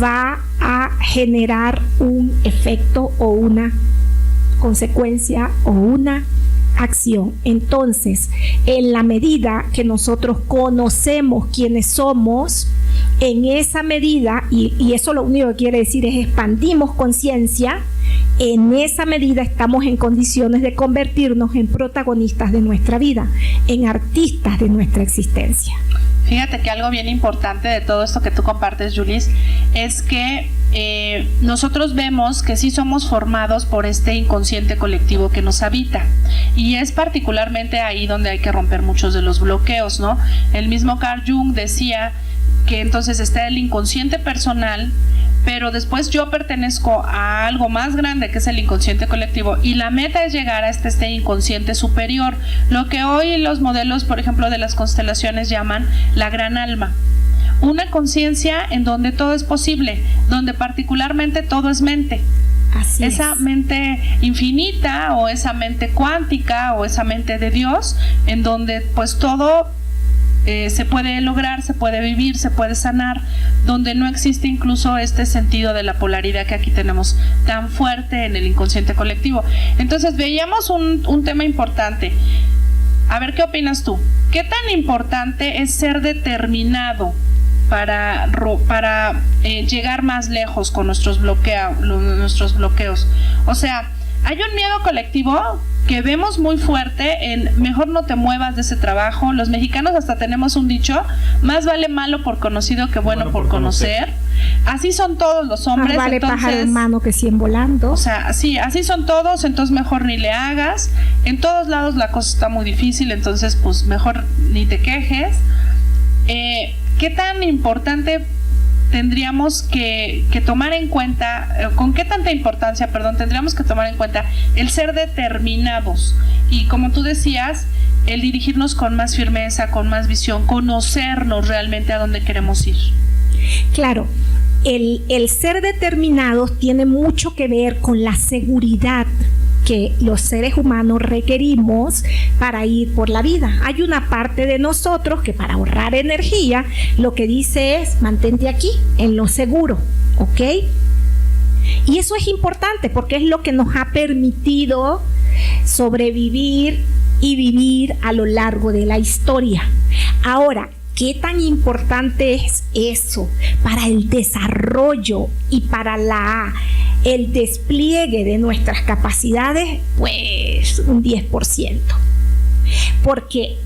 va a generar un efecto o una consecuencia o una acción. Entonces, en la medida que nosotros conocemos quiénes somos, en esa medida, y eso lo único que quiere decir es expandimos conciencia, en esa medida estamos en condiciones de convertirnos en protagonistas de nuestra vida, en artistas de nuestra existencia. Fíjate que algo bien importante de todo esto que tú compartes, Yulis, es que nosotros vemos que sí somos formados por este inconsciente colectivo que nos habita, y es particularmente ahí donde hay que romper muchos de los bloqueos, ¿no? El mismo Carl Jung decía que entonces está el inconsciente personal, pero después yo pertenezco a algo más grande que es el inconsciente colectivo, y la meta es llegar a este inconsciente superior, lo que hoy los modelos, por ejemplo, de las constelaciones llaman la gran alma. Una conciencia en donde todo es posible, donde particularmente todo es mente. Así esa es. Mente infinita, o esa mente cuántica, o esa mente de Dios, en donde pues todo se puede lograr, se puede vivir, se puede sanar, donde no existe incluso este sentido de la polaridad que aquí tenemos tan fuerte en el inconsciente colectivo. Entonces veíamos un tema importante. A ver, ¿qué opinas tú? ¿Qué tan importante es ser determinado para llegar más lejos con nuestros bloqueos? O sea, hay un miedo colectivo que vemos muy fuerte en mejor no te muevas de ese trabajo. Los mexicanos hasta tenemos un dicho: más vale malo por conocido que bueno por conocer. Así son todos los hombres. Más vale entonces, pájaro en mano que 100 volando. O sea, sí, así son todos, entonces mejor ni le hagas. En todos lados la cosa está muy difícil, entonces pues mejor ni te quejes. ¿Qué tan importante tendríamos que tomar en cuenta, con qué tanta importancia, tendríamos que tomar en cuenta el ser determinados? Y como tú decías, el dirigirnos con más firmeza, con más visión, conocernos realmente a dónde queremos ir. Claro, el ser determinados tiene mucho que ver con la seguridad que los seres humanos requerimos para ir por la vida. Hay una parte de nosotros que, para ahorrar energía, lo que dice es: mantente aquí, en lo seguro, ¿ok? Y eso es importante porque es lo que nos ha permitido sobrevivir y vivir a lo largo de la historia. Ahora, ¿Qué tan importante es eso para el desarrollo y para el despliegue de nuestras capacidades? Pues un 10%. Porque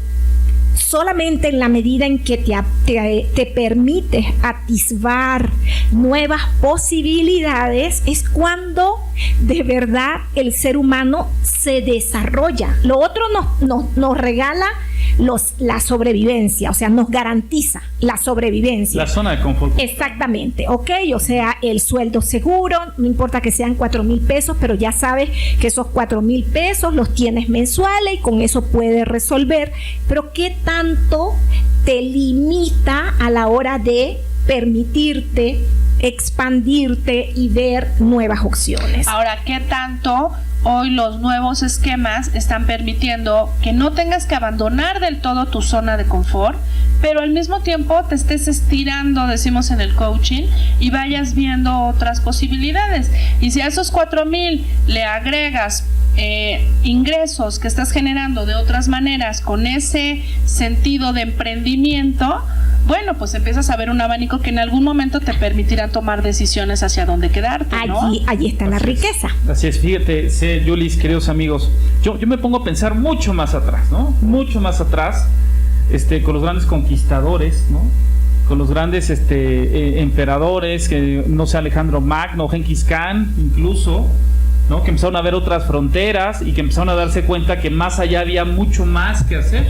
solamente en la medida en que te permites atisbar nuevas posibilidades es cuando de verdad el ser humano se desarrolla. Lo otro nos regala la sobrevivencia, o sea, nos garantiza la sobrevivencia. La zona de confort. Exactamente, ok, o sea, el sueldo seguro, no importa que sean 4,000 pesos, pero ya sabes que esos 4,000 pesos los tienes mensuales y con eso puedes resolver. Pero ¿qué tanto te limita a la hora de permitirte expandirte y ver nuevas opciones? Ahora, ¿qué tanto hoy los nuevos esquemas están permitiendo que no tengas que abandonar del todo tu zona de confort, pero al mismo tiempo te estés estirando, decimos en el coaching, y vayas viendo otras posibilidades? Y si a esos 4,000 le agregas ingresos que estás generando de otras maneras con ese sentido de emprendimiento, bueno, pues empiezas a ver un abanico que en algún momento te permitirá tomar decisiones hacia dónde quedarte, ¿no? Allí está la riqueza. Así es, fíjate, Yulis, queridos amigos, yo me pongo a pensar mucho más atrás, ¿no? Mucho más atrás, con los grandes conquistadores, ¿no? Con los grandes emperadores, que no sé, Alejandro Magno, Genghis Khan, incluso, ¿no? Que empezaron a ver otras fronteras y que empezaron a darse cuenta que más allá había mucho más que hacer,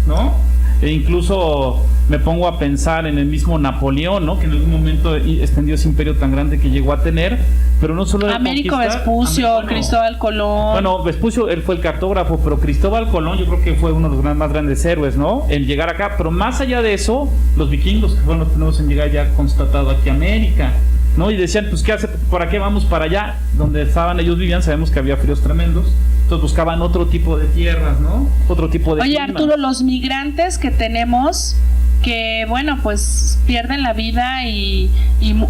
¿no? E incluso me pongo a pensar en el mismo Napoleón, ¿no? Que en algún momento extendió ese imperio tan grande que llegó a tener, pero no solo Américo Vespucio, Cristóbal Colón. Bueno, Vespucio, él fue el cartógrafo, pero Cristóbal Colón yo creo que fue uno de los más grandes héroes, ¿no? En llegar acá, pero más allá de eso, los vikingos, que fueron los primeros en llegar ya constatado aquí a América, ¿no? Y decían, pues, ¿qué hace? ¿Para qué vamos para allá? Donde estaban ellos vivían, sabemos que había fríos tremendos. Entonces buscaban otro tipo de tierras, ¿no? Otro tipo de clima. Arturo, los migrantes que tenemos, que bueno, pues pierden la vida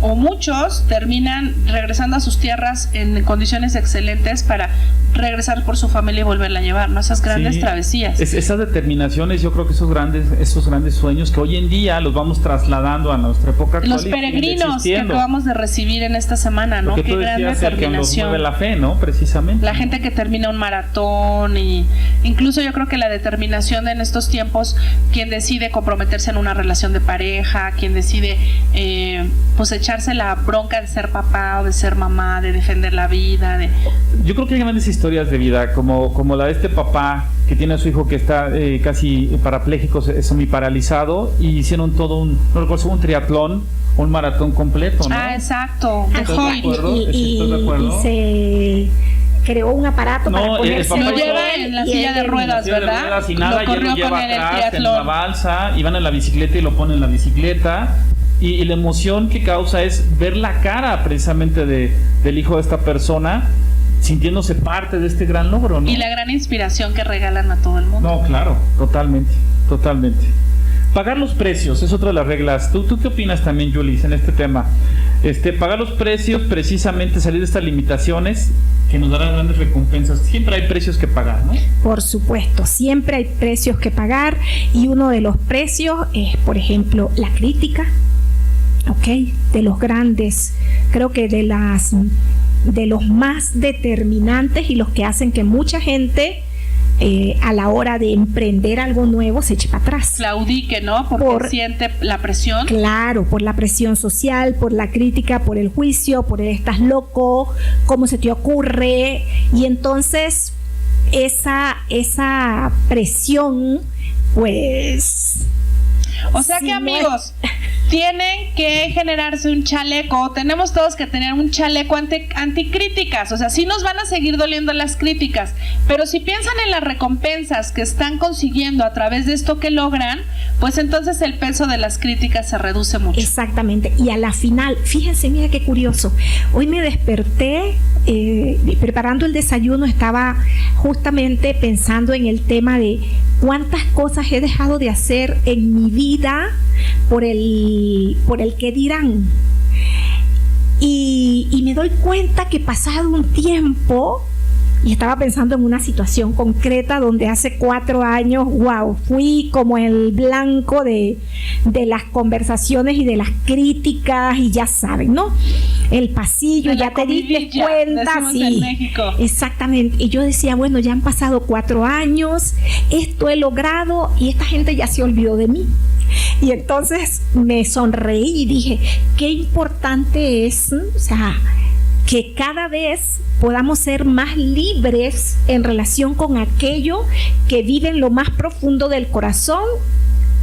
o muchos terminan regresando a sus tierras en condiciones excelentes para regresar por su familia y volverla a llevar, ¿no? Esas grandes travesías. Esas determinaciones, yo creo que esos grandes sueños que hoy en día los vamos trasladando a nuestra época actual. Los peregrinos que acabamos de recibir en esta semana, ¿no? Qué gran determinación. Que nos mueve la fe, ¿no? Precisamente. La gente que termina un maratón, y incluso yo creo que la determinación en estos tiempos, quien decide comprometerse en una relación de pareja, quien decide pues echarse la bronca de ser papá o de ser mamá, de defender la vida. Yo creo que hay grandes historias de vida, como la de este papá que tiene a su hijo que está casi parapléjico, semiparalizado, y hicieron todo un triatlón, un maratón completo, ¿no? Ah, exacto. ¿Estoy de acuerdo? Y se creó un aparato para ponerse. Lo lleva en la silla de ruedas, ¿verdad? Y nada, lo corrió lo lleva con él atrás en la balsa, y van en la bicicleta y lo ponen en la bicicleta. Y la emoción que causa es ver la cara precisamente del hijo de esta persona sintiéndose parte de este gran logro, ¿no? Y la gran inspiración que regalan a todo el mundo. No, claro, totalmente. Pagar los precios es otra de las reglas. ¿Tú qué opinas también, Yulis, en este tema? Pagar los precios, precisamente salir de estas limitaciones que nos darán grandes recompensas. Siempre hay precios que pagar, ¿no? Por supuesto, siempre hay precios que pagar, y uno de los precios es, por ejemplo, la crítica, ¿ok? De los grandes, creo que de los más determinantes y los que hacen que mucha gente a la hora de emprender algo nuevo se eche para atrás. Claudique, ¿no? Porque siente la presión. Claro, por la presión social, por la crítica, por el juicio, por el estás loco, cómo se te ocurre. Y entonces esa presión, pues... O sea que, amigos, tienen que generarse un chaleco. Tenemos todos que tener un chaleco anticríticas. O sea, sí nos van a seguir doliendo las críticas, pero si piensan en las recompensas que están consiguiendo a través de esto que logran, pues entonces el peso de las críticas se reduce mucho. Exactamente. Y a la final, fíjense, mira qué curioso. Hoy me desperté preparando el desayuno, estaba justamente pensando en el tema de cuántas cosas he dejado de hacer en mi vida por el que dirán. Y me doy cuenta que pasado un tiempo, y estaba pensando en una situación concreta donde hace 4 años, wow, fui como el blanco de las conversaciones y de las críticas, y ya saben, ¿no? El pasillo, ya te diste cuenta, sí, en México. Exactamente. Y yo decía, bueno, ya han pasado 4 años, esto he logrado y esta gente ya se olvidó de mí. Y entonces me sonreí y dije, qué importante es, o sea, que cada vez podamos ser más libres en relación con aquello que vive en lo más profundo del corazón,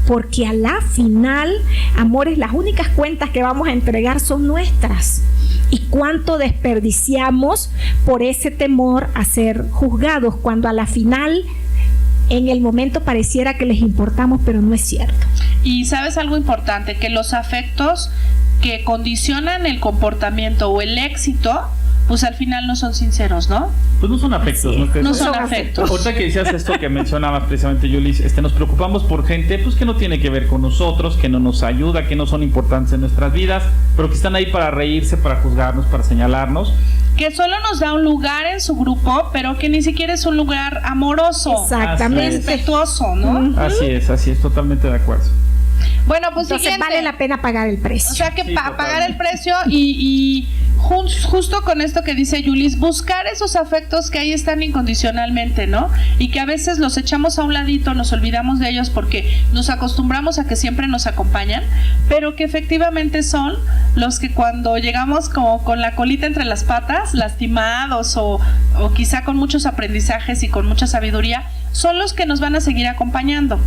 porque a la final, amores, las únicas cuentas que vamos a entregar son nuestras. Y cuánto desperdiciamos por ese temor a ser juzgados, cuando a la final, en el momento pareciera que les importamos, pero no es cierto. Y sabes algo importante, que los afectos que condicionan el comportamiento o el éxito, pues al final no son sinceros, ¿no? Pues no son afectos, ¿no? No son afectos. Ahorita que decías esto que mencionabas precisamente, Yulis, nos preocupamos por gente pues que no tiene que ver con nosotros, que no nos ayuda, que no son importantes en nuestras vidas, pero que están ahí para reírse, para juzgarnos, para señalarnos. Que solo nos da un lugar en su grupo, pero que ni siquiera es un lugar amoroso. Exactamente. Respetuoso, ¿no? Así es, totalmente de acuerdo. Bueno, pues entonces siguiente. vale la pena pagar el precio. O sea que Sí, pagar el precio y justo con esto que dice Yulis, buscar esos afectos que ahí están incondicionalmente, ¿no? Y que a veces los echamos a un ladito, nos olvidamos de ellos porque nos acostumbramos a que siempre nos acompañan, pero que efectivamente son los que cuando llegamos como con la colita entre las patas, lastimados o quizá con muchos aprendizajes y con mucha sabiduría, son los que nos van a seguir acompañando.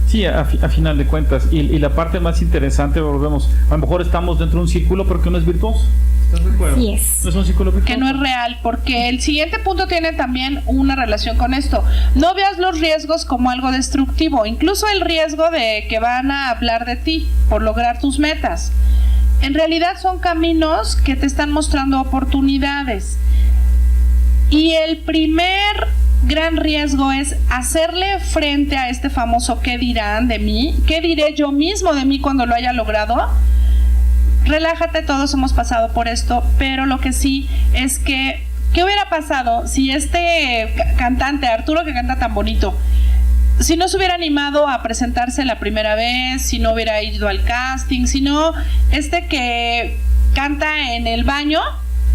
Sí, a final de cuentas. Y la parte más interesante, volvemos, a lo mejor estamos dentro de un círculo porque no es virtuoso. ¿Estás de acuerdo? Así es. No es un círculo virtuoso. Que no es real, porque el siguiente punto tiene también una relación con esto. No veas los riesgos como algo destructivo, incluso el riesgo de que van a hablar de ti por lograr tus metas. En realidad son caminos que te están mostrando oportunidades. Y el primer gran riesgo es hacerle frente a este famoso ¿qué dirán de mí? ¿Qué diré yo mismo de mí cuando lo haya logrado? Relájate, todos hemos pasado por esto, pero lo que sí es que ¿qué hubiera pasado si este cantante, Arturo, que canta tan bonito, si no se hubiera animado a presentarse la primera vez, si no hubiera ido al casting, si no, que canta en el baño,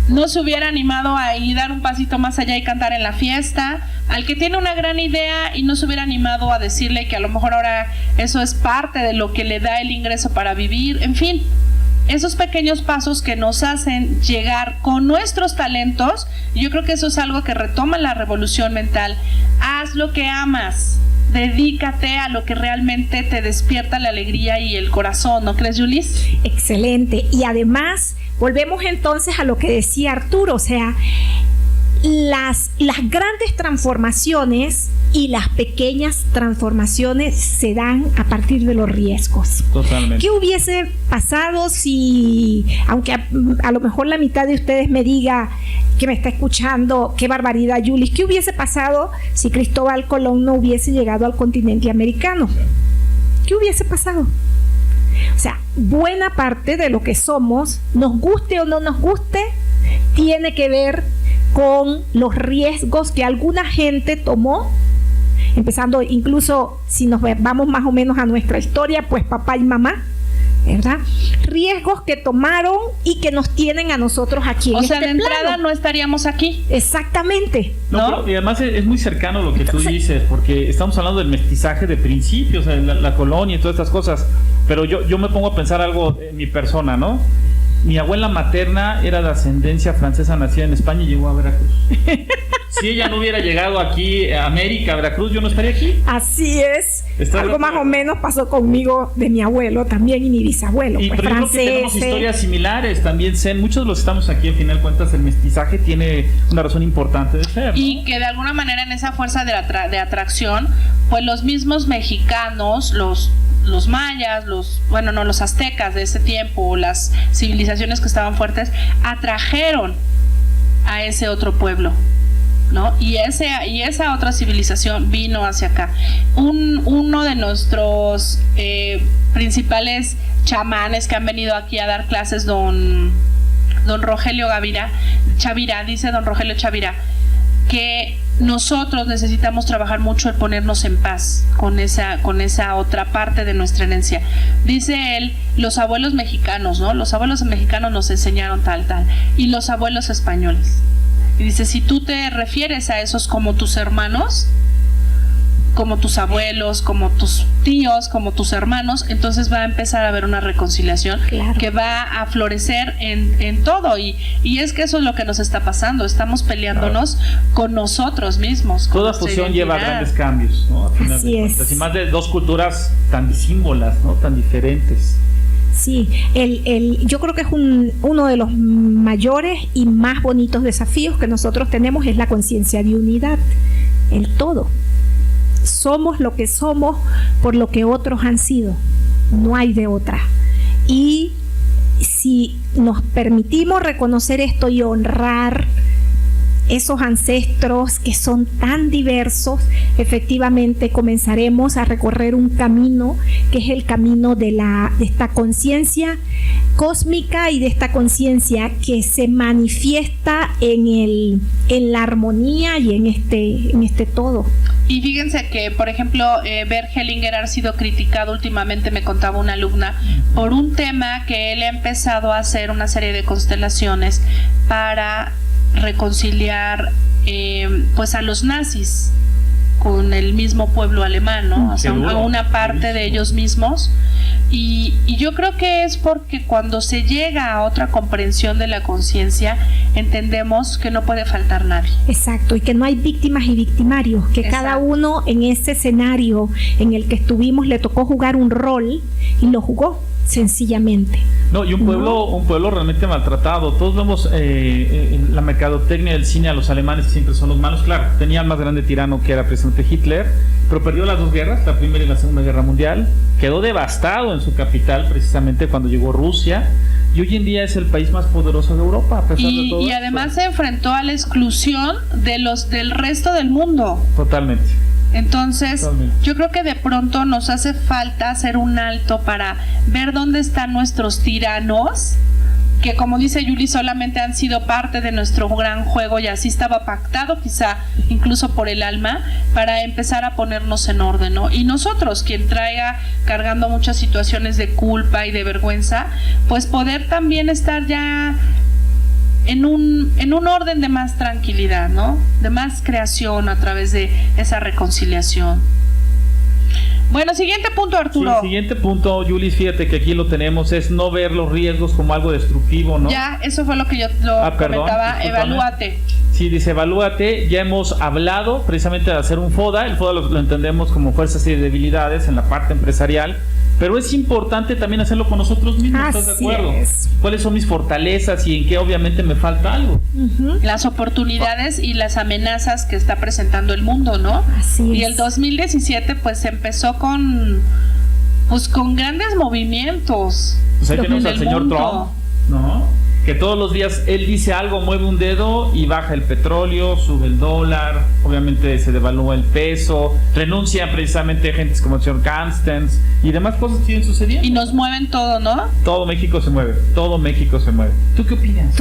no se hubiera animado a ir dar un pasito más allá y cantar en la fiesta, al que tiene una gran idea y no se hubiera animado a decirle que a lo mejor ahora eso es parte de lo que le da el ingreso para vivir, en fin, esos pequeños pasos que nos hacen llegar con nuestros talentos. Yo creo que eso es algo que retoma la revolución mental. Haz lo que amas, dedícate a lo que realmente te despierta la alegría y el corazón, ¿no crees, Yulis? Excelente. Y además, volvemos entonces a lo que decía Arturo, o sea, las grandes transformaciones y las pequeñas transformaciones se dan a partir de los riesgos. Totalmente. ¿Qué hubiese pasado si, aunque a lo mejor la mitad de ustedes me diga que me está escuchando, qué barbaridad, Yulis, qué hubiese pasado si Cristóbal Colón no hubiese llegado al continente americano? ¿Qué hubiese pasado? O sea, buena parte de lo que somos, nos guste o no nos guste, tiene que ver con los riesgos que alguna gente tomó, empezando incluso si nos vamos más o menos a nuestra historia, pues papá y mamá, ¿verdad? Riesgos que tomaron y que nos tienen a nosotros aquí en o sea, este de entrada plano. no estaríamos aquí. Exactamente. No, y además es muy cercano lo que tú dices, porque estamos hablando del mestizaje de principios, o sea, la colonia y todas estas cosas, pero yo me pongo a pensar algo en mi persona, ¿no? Mi abuela materna era de ascendencia francesa, nacida en España y llegó a Veracruz. Si ella no hubiera llegado aquí a América, a Veracruz, yo no estaría aquí. Así es. ¿Estás Algo de más acuerdo? o menos pasó conmigo de mi abuelo también y mi bisabuelo, Y pues pero yo creo que tenemos francés. historias similares también. Muchos de los que estamos aquí, al final de cuentas, el mestizaje tiene una razón importante de ser, ¿no? Y que de alguna manera en esa fuerza de atracción, pues los mismos mexicanos, los mayas, los aztecas de ese tiempo, las civilizaciones que estaban fuertes, atrajeron a ese otro pueblo, ¿no? Y esa otra civilización vino hacia acá. Uno de nuestros principales chamanes que han venido aquí a dar clases, don Rogelio Chavira, dice don Rogelio Chavira, que nosotros necesitamos trabajar mucho el ponernos en paz con esa otra parte de nuestra herencia. Dice él, los abuelos mexicanos, ¿no? Los abuelos mexicanos nos enseñaron tal, y los abuelos españoles. Y dice, si tú te refieres a esos como tus hermanos, como tus abuelos, como tus tíos, como tus hermanos, entonces va a empezar a haber una reconciliación, claro, que va a florecer en todo, y es que eso es lo que nos está pasando, estamos peleándonos, claro, con nosotros mismos. Toda fusión lleva grandes cambios, ¿no? Así es. Y más de dos culturas tan disímbolas, ¿no? Tan diferentes. Sí, yo creo que es uno de los mayores y más bonitos desafíos que nosotros tenemos, es la conciencia de unidad, el todo. Somos lo que somos por lo que otros han sido, no hay de otra. Y si nos permitimos reconocer esto y honrar esos ancestros que son tan diversos, efectivamente comenzaremos a recorrer un camino que es el camino de esta conciencia cósmica y de esta conciencia que se manifiesta en la armonía y en este todo. Y fíjense que, por ejemplo, Bert Hellinger ha sido criticado últimamente, me contaba una alumna, por un tema que él ha empezado a hacer una serie de constelaciones para reconciliar pues a los nazis con el mismo pueblo alemán, ¿no? O sea, a una parte de ellos mismos. Y yo creo que es porque cuando se llega a otra comprensión de la conciencia, entendemos que no puede faltar nadie. Exacto, y que no hay víctimas y victimarios, que exacto, cada uno en ese escenario en el que estuvimos le tocó jugar un rol y lo jugó sencillamente. No, y un pueblo realmente maltratado. Todos vemos en la mercadotecnia del cine a los alemanes que siempre son los malos. Claro, tenía el más grande tirano que era precisamente Hitler, pero perdió las dos guerras, la Primera y la Segunda Guerra Mundial. Quedó devastado en su capital precisamente cuando llegó Rusia, y hoy en día es el país más poderoso de Europa, a pesar de todo. Y además se enfrentó a la exclusión del resto del mundo. Totalmente. Entonces, yo creo que de pronto nos hace falta hacer un alto para ver dónde están nuestros tiranos, que como dice Yuli, solamente han sido parte de nuestro gran juego y así estaba pactado, quizá incluso por el alma, para empezar a ponernos en orden, ¿no? Y nosotros, quien traiga cargando muchas situaciones de culpa y de vergüenza, pues poder también estar ya en un orden de más tranquilidad, ¿no? De más creación a través de esa reconciliación. Bueno, siguiente punto, Arturo. Sí, siguiente punto, Yulis, fíjate que aquí lo tenemos, es no ver los riesgos como algo destructivo, ¿no? Ya, eso fue lo que yo comentaba, evalúate. Sí, dice, evalúate. Ya hemos hablado precisamente de hacer un FODA. El FODA lo entendemos como fuerzas y debilidades en la parte empresarial, pero es importante también hacerlo con nosotros mismos. ¿Estás de acuerdo? ¿Cuáles son mis fortalezas y en qué obviamente me falta algo? Las oportunidades y las amenazas que está presentando el mundo, ¿no? Así es. Y el 2017 pues empezó con grandes movimientos. Pues ahí tenemos al señor Trump, ¿no? Que todos los días él dice algo, mueve un dedo y baja el petróleo, sube el dólar, obviamente se devalúa el peso, renuncian precisamente gentes como el señor Carstens y demás cosas siguen sucediendo. Y nos mueven todo, ¿no? Todo México se mueve, todo México se mueve. ¿Tú qué opinas?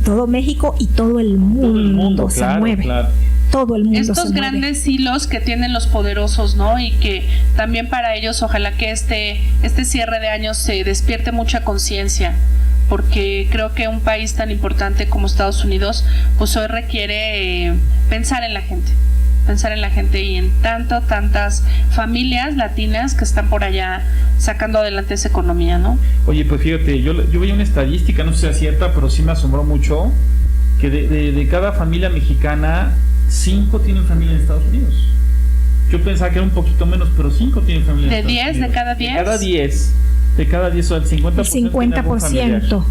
Todo México y todo el mundo se mueve. Claro. Todo el mundo estos grandes hilos que tienen los poderosos, ¿no? Y que también para ellos ojalá que este cierre de años se despierte mucha conciencia, porque creo que un país tan importante como Estados Unidos pues hoy requiere pensar en la gente y en tantas familias latinas que están por allá sacando adelante esa economía, ¿no? Oye, pues fíjate, yo veía una estadística, no sé si es cierta, pero sí me asombró mucho, que de cada familia mexicana 5 tienen familia en Estados Unidos. Yo pensaba que era un poquito menos, pero 5 tienen familia en Estados Unidos. ¿De cada 10? De cada 10, o el 50%. El 50%.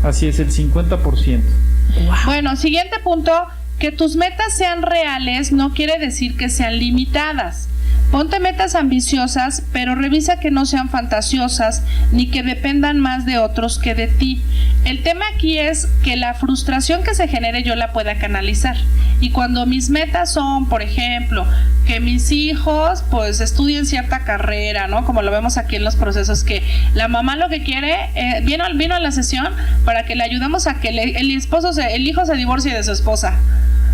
Así es, el 50%. Wow. Bueno, siguiente punto, que tus metas sean reales no quiere decir que sean limitadas. Ponte metas ambiciosas, pero revisa que no sean fantasiosas ni que dependan más de otros que de ti. El tema aquí es que la frustración que se genere yo la pueda canalizar. Y cuando mis metas son, por ejemplo, que mis hijos pues estudien cierta carrera, ¿no? Como lo vemos aquí en los procesos, que la mamá lo que quiere, vino a la sesión para que le ayudemos a que el hijo se divorcie de su esposa.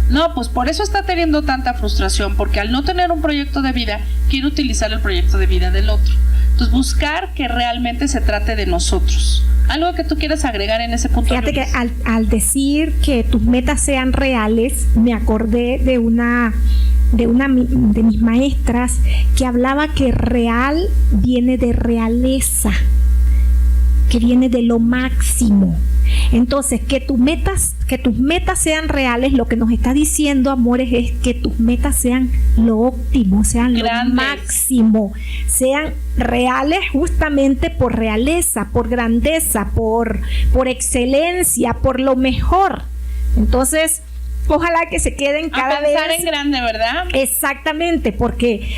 No, pues por eso está teniendo tanta frustración, porque al no tener un proyecto de vida, quiere utilizar el proyecto de vida del otro. Entonces, buscar que realmente se trate de nosotros. ¿Algo que tú quieras agregar en ese punto? Fíjate que al decir que tus metas sean reales, me acordé de una de mis maestras que hablaba que real viene de realeza, que viene de lo máximo. Entonces, que tus metas sean reales, lo que nos está diciendo, amores, es que tus metas sean lo óptimo, sean grandes, lo máximo, sean reales justamente por realeza, por grandeza, por excelencia, por lo mejor. Entonces, ojalá que se queden cada vez... A pensar en grande, ¿verdad? Exactamente, porque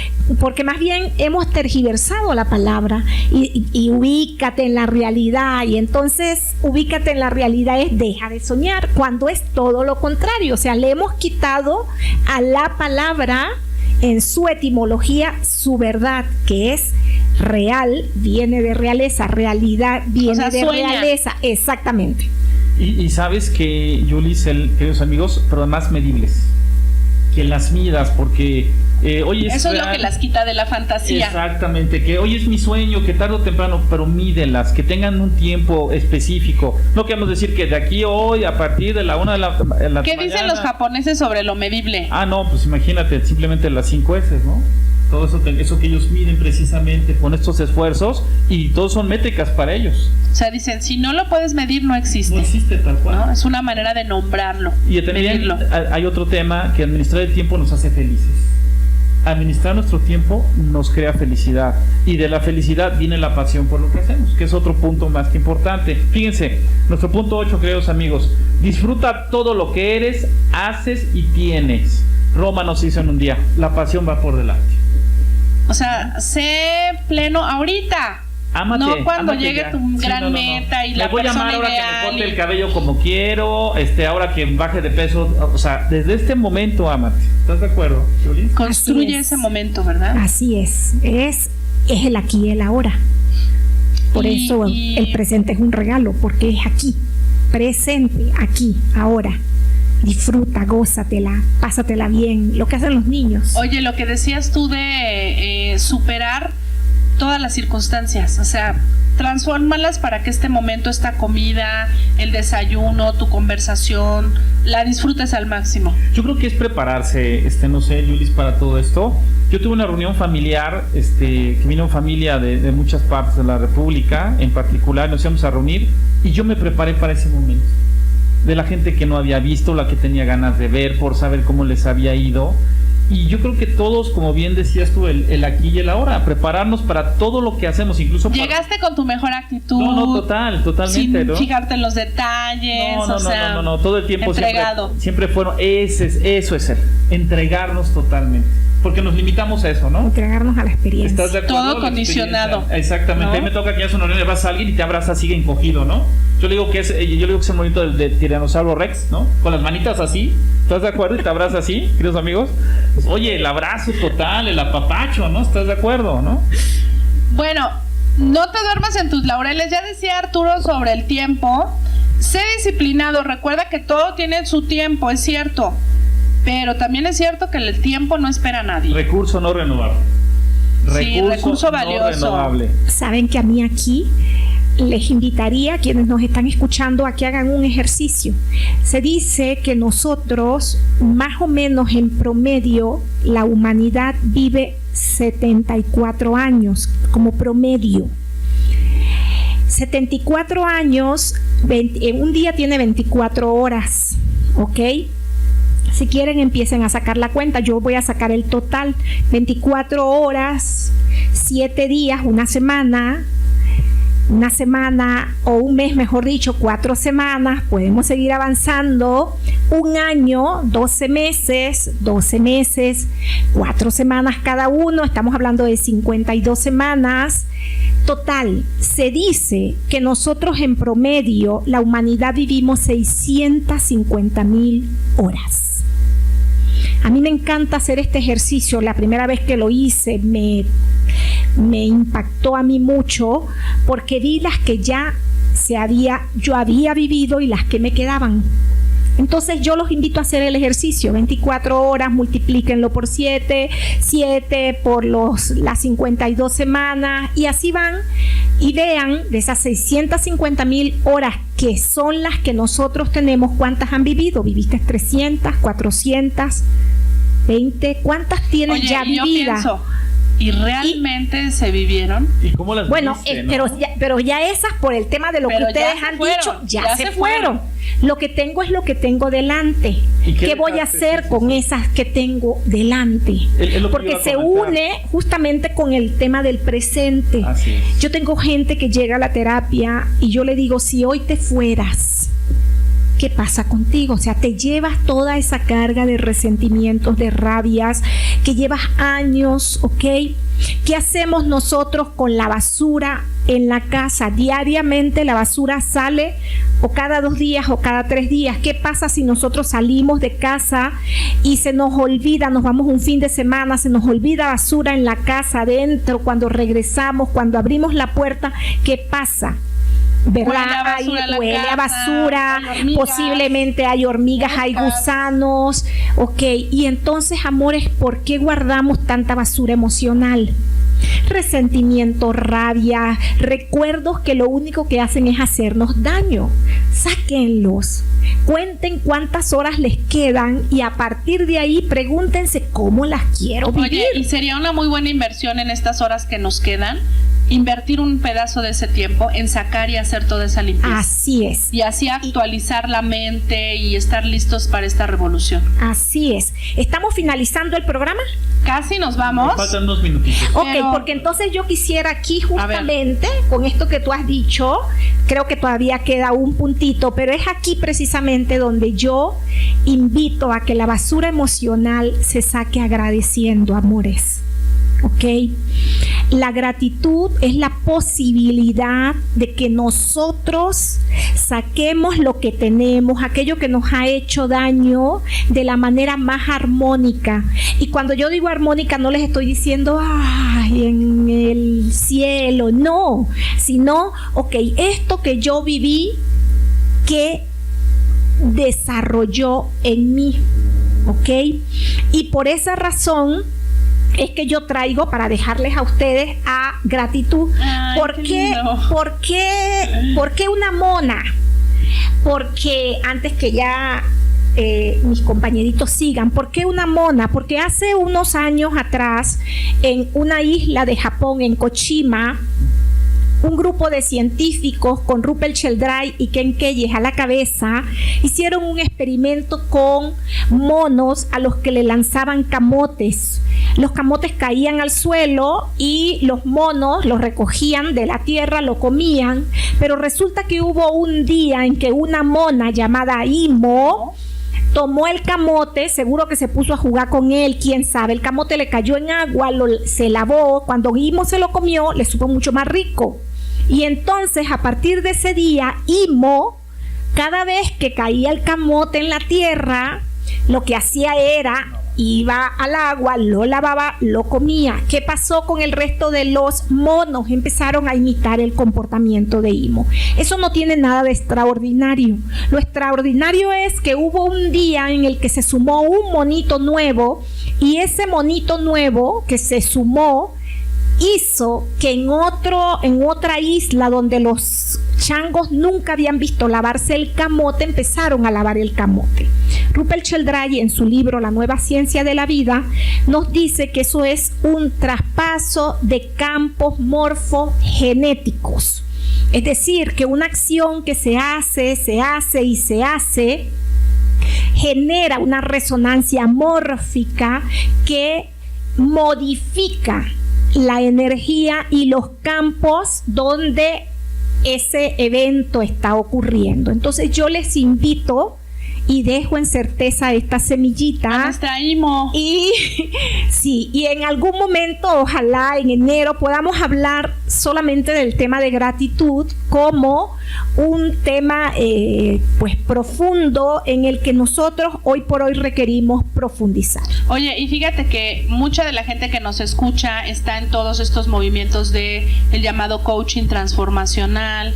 más bien hemos tergiversado la palabra y ubícate en la realidad, y entonces ubícate en la realidad es deja de soñar, cuando es todo lo contrario. O sea, le hemos quitado a la palabra en su etimología su verdad, que es real, viene de realeza, realidad viene de realeza, exactamente. Y sabes que, Yulis, queridos amigos, pero además medibles, que las midas, porque hoy es eso real, es lo que las quita de la fantasía. Exactamente, que hoy es mi sueño, que tarde o temprano, pero mídelas, que tengan un tiempo específico. No queremos decir que de aquí hoy, a partir de la 1 de la mañana. ¿Qué dicen los japoneses sobre lo medible? Ah, no, pues imagínate, simplemente las 5 S, ¿no? Todo eso que ellos miden precisamente con estos esfuerzos, y todos son métricas para ellos. O sea, dicen, si no lo puedes medir, no existe. No existe tal cual. ¿No? Es una manera de nombrarlo. Y también hay otro tema, que administrar el tiempo nos hace felices. Administrar nuestro tiempo nos crea felicidad, y de la felicidad viene la pasión por lo que hacemos, que es otro punto más que importante. Fíjense, nuestro punto 8, queridos amigos: disfruta todo lo que eres, haces y tienes. Roma nos hizo en un día, la pasión va por delante. O sea, sé pleno ahorita. Ámate, no cuando ámate llegue ya. tu gran meta y la persona ideal. Me voy a llamar ahora que me corte el cabello como quiero, ahora que baje de peso. O sea, desde este momento ámate. ¿Estás de acuerdo, Julie? Construye ese momento, ¿verdad? Así es el aquí y el ahora. Por eso el presente es un regalo, porque es aquí, presente, aquí, ahora. Disfruta, gózatela, pásatela bien, lo que hacen los niños. Oye, lo que decías tú de superar todas las circunstancias, o sea, transfórmalas para que este momento, esta comida, el desayuno, tu conversación, la disfrutes al máximo. Yo creo que es prepararse, no sé, Yulis, para todo esto. Yo tuve una reunión familiar, que vino familia de muchas partes de la República, en particular, nos íbamos a reunir, y yo me preparé para ese momento. De la gente que no había visto, la que tenía ganas de ver, por saber cómo les había ido. Y yo creo que todos, como bien decías tú, el aquí y el ahora, prepararnos para todo lo que hacemos, incluso llegaste con tu mejor actitud. No, totalmente, sin ¿no? fijarte en los detalles, no, todo el tiempo entregado. Siempre fueron, eso es entregarnos totalmente, porque nos limitamos a eso, ¿no? Entregarnos a la experiencia. ¿Estás de acuerdo? Todo condicionado. Exactamente, ¿no? A mí me toca que ya es una reunión, vas a alguien y te abraza, sigue encogido, ¿no? Yo le digo que es el monito de Tiranosaurio Rex, ¿no? Con las manitas así, ¿estás de acuerdo? Y te abraza así, queridos amigos. Pues, oye, el abrazo total, el apapacho, ¿no? ¿Estás de acuerdo, no? Bueno, no te duermas en tus laureles. Ya decía Arturo sobre el tiempo. Sé disciplinado, recuerda que todo tiene su tiempo, es cierto. Pero también es cierto que el tiempo no espera a nadie. Recurso no renovable. Recurso valioso. No renovable. Saben que a mí aquí les invitaría a quienes nos están escuchando a que hagan un ejercicio. Se dice que nosotros, más o menos en promedio, la humanidad vive 74 años como promedio. 74 años, un día tiene 24 horas, ¿ok? Si quieren, empiecen a sacar la cuenta. Yo voy a sacar el total. 24 horas, 7 días, una semana o un mes, mejor dicho, 4 semanas. Podemos seguir avanzando. Un año, 12 meses, 4 semanas cada uno. Estamos hablando de 52 semanas. Total, se dice que nosotros en promedio, la humanidad vivimos 650,000 horas. A mí me encanta hacer este ejercicio. La primera vez que lo hice me impactó a mí mucho, porque vi las que yo había vivido y las que me quedaban. Entonces yo los invito a hacer el ejercicio, 24 horas, multiplíquenlo por 7 por las 52 semanas, y así van y vean de esas 650,000 horas que son las que nosotros tenemos, ¿cuántas han vivido? ¿Viviste 300, 420? ¿Cuántas tienen ya vividas? ¿Y realmente se vivieron? ¿Y cómo las viste, no? pero ya esas, por el tema de lo que ustedes han dicho, ya se fueron. Lo que tengo es lo que tengo delante. ¿Qué voy a hacer con esas que tengo delante? Porque se une justamente con el tema del presente. Yo tengo gente que llega a la terapia y yo le digo, si hoy te fueras, ¿qué pasa contigo? O sea, te llevas toda esa carga de resentimientos, de rabias, que llevas años, ¿ok? ¿Qué hacemos nosotros con la basura en la casa? Diariamente la basura sale, o cada 2 días o cada 3 días. ¿Qué pasa si nosotros salimos de casa y se nos olvida, nos vamos un fin de semana, se nos olvida basura en la casa adentro, cuando regresamos, cuando abrimos la puerta, ¿qué pasa? ¿Verdad? Huele a basura, posiblemente hay hormigas, hay gusanos, ok. Y entonces, amores, ¿por qué guardamos tanta basura emocional? Resentimiento, rabia, recuerdos que lo único que hacen es hacernos daño. Sáquenlos, cuenten cuántas horas les quedan y a partir de ahí pregúntense cómo las quiero vivir. Oye, y sería una muy buena inversión en estas horas que nos quedan, invertir un pedazo de ese tiempo en sacar y hacer toda esa limpieza. Así es. Y así actualizar la mente y estar listos para esta revolución. Así es. ¿Estamos finalizando el programa? Casi nos vamos. Nos faltan 2 minutitos. Ok, porque entonces yo quisiera aquí justamente, con esto que tú has dicho, creo que todavía queda un puntito, pero es aquí precisamente donde yo invito a que la basura emocional se saque agradeciendo, amores. ¿Ok? La gratitud es la posibilidad de que nosotros saquemos lo que tenemos, aquello que nos ha hecho daño, de la manera más armónica. Y cuando yo digo armónica, no les estoy diciendo, ay, en el cielo, no, sino, ok, esto que yo viví, que desarrolló en mí, ok, y por esa razón es que yo traigo para dejarles a ustedes a gratitud. Ay, ¿Por qué una mona? Porque antes que ya mis compañeritos sigan, ¿por qué una mona? Porque hace unos años atrás, en una isla de Japón, en Koshima, un grupo de científicos con Rupert Sheldrake y Ken Keyes a la cabeza hicieron un experimento con monos a los que le lanzaban camotes. Los camotes caían al suelo y los monos los recogían de la tierra, lo comían, pero resulta que hubo un día en que una mona llamada Imo tomó el camote, seguro que se puso a jugar con él, quién sabe, el camote le cayó en agua, se lavó, cuando Imo se lo comió, le supo mucho más rico. Y entonces, a partir de ese día, Imo, cada vez que caía el camote en la tierra, lo que hacía era, iba al agua, lo lavaba, lo comía. ¿Qué pasó con el resto de los monos? Empezaron a imitar el comportamiento de Imo. Eso no tiene nada de extraordinario. Lo extraordinario es que hubo un día en el que se sumó un monito nuevo, y ese monito nuevo que se sumó hizo que en otra isla donde los changos nunca habían visto lavarse el camote, empezaron a lavar el camote. Rupert Sheldrake, en su libro La nueva ciencia de la vida, nos dice que eso es un traspaso de campos morfogenéticos. Es decir, que una acción que se hace, genera una resonancia mórfica que modifica la energía y los campos donde ese evento está ocurriendo. Entonces yo les invito y dejo en certeza esta semillita. Nuestra Imo. Y sí, y en algún momento, ojalá en enero, podamos hablar solamente del tema de gratitud como un tema pues profundo en el que nosotros hoy por hoy requerimos profundizar. Oye, y fíjate que mucha de la gente que nos escucha está en todos estos movimientos de el llamado coaching transformacional,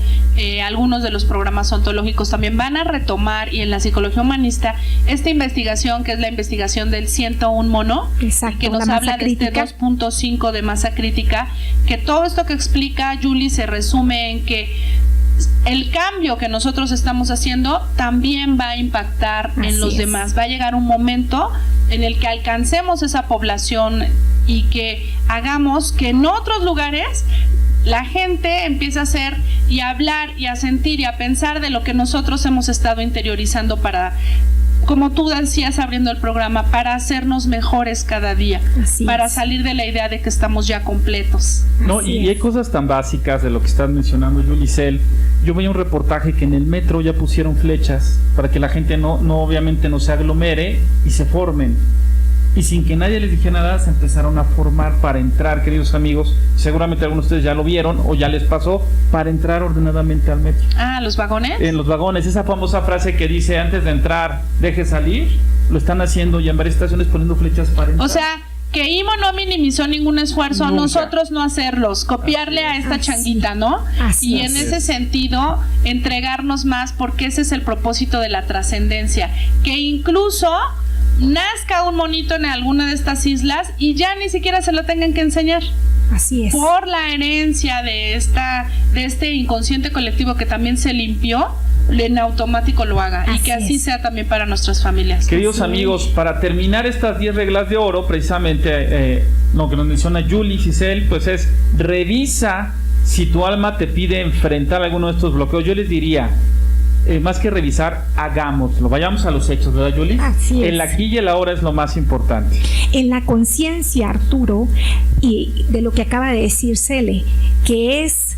algunos de los programas ontológicos también van a retomar, y en la psicología humanista, esta investigación que es la investigación del 101 mono, exacto, que nos habla de este 2.5 de masa crítica, que todo esto que explica Julie se resume en que el cambio que nosotros estamos haciendo también va a impactar en los demás. Va a llegar un momento en el que alcancemos esa población y que hagamos que en otros lugares la gente empiece a hacer y a hablar y a sentir y a pensar de lo que nosotros hemos estado interiorizando para, como tú decías abriendo el programa, para hacernos mejores cada día, para salir de la idea de que estamos ya completos. No, y hay cosas tan básicas de lo que estás mencionando, Yulisel. Yo veía un reportaje que en el metro ya pusieron flechas para que la gente no obviamente no se aglomere y se formen. Y sin que nadie les dijera nada, se empezaron a formar para entrar, queridos amigos. Seguramente algunos de ustedes ya lo vieron o ya les pasó, para entrar ordenadamente al metro. Ah, ¿los vagones? En los vagones, esa famosa frase que dice antes de entrar, deje salir, lo están haciendo ya en varias estaciones poniendo flechas para entrar. O sea, que IMO no minimizó ningún esfuerzo, nunca. Nosotros no hacerlos, copiarle a esta changuita, ¿no? Y en ese sentido, entregarnos más, porque ese es el propósito de la trascendencia, que incluso nazca un monito en alguna de estas islas y ya ni siquiera se lo tengan que enseñar. Así es. Por la herencia de este inconsciente colectivo que también se limpió, en automático lo haga. Y que así sea también para nuestras familias. Queridos amigos, para terminar estas 10 reglas de oro, precisamente lo que nos menciona Julie Giselle, pues es: revisa si tu alma te pide enfrentar alguno de estos bloqueos. Yo les diría, más que revisar, hagámoslo, vayamos a los hechos, ¿verdad, Julie? Así es. El aquí y el ahora es lo más importante. En la conciencia, Arturo, y de lo que acaba de decir Cele, que es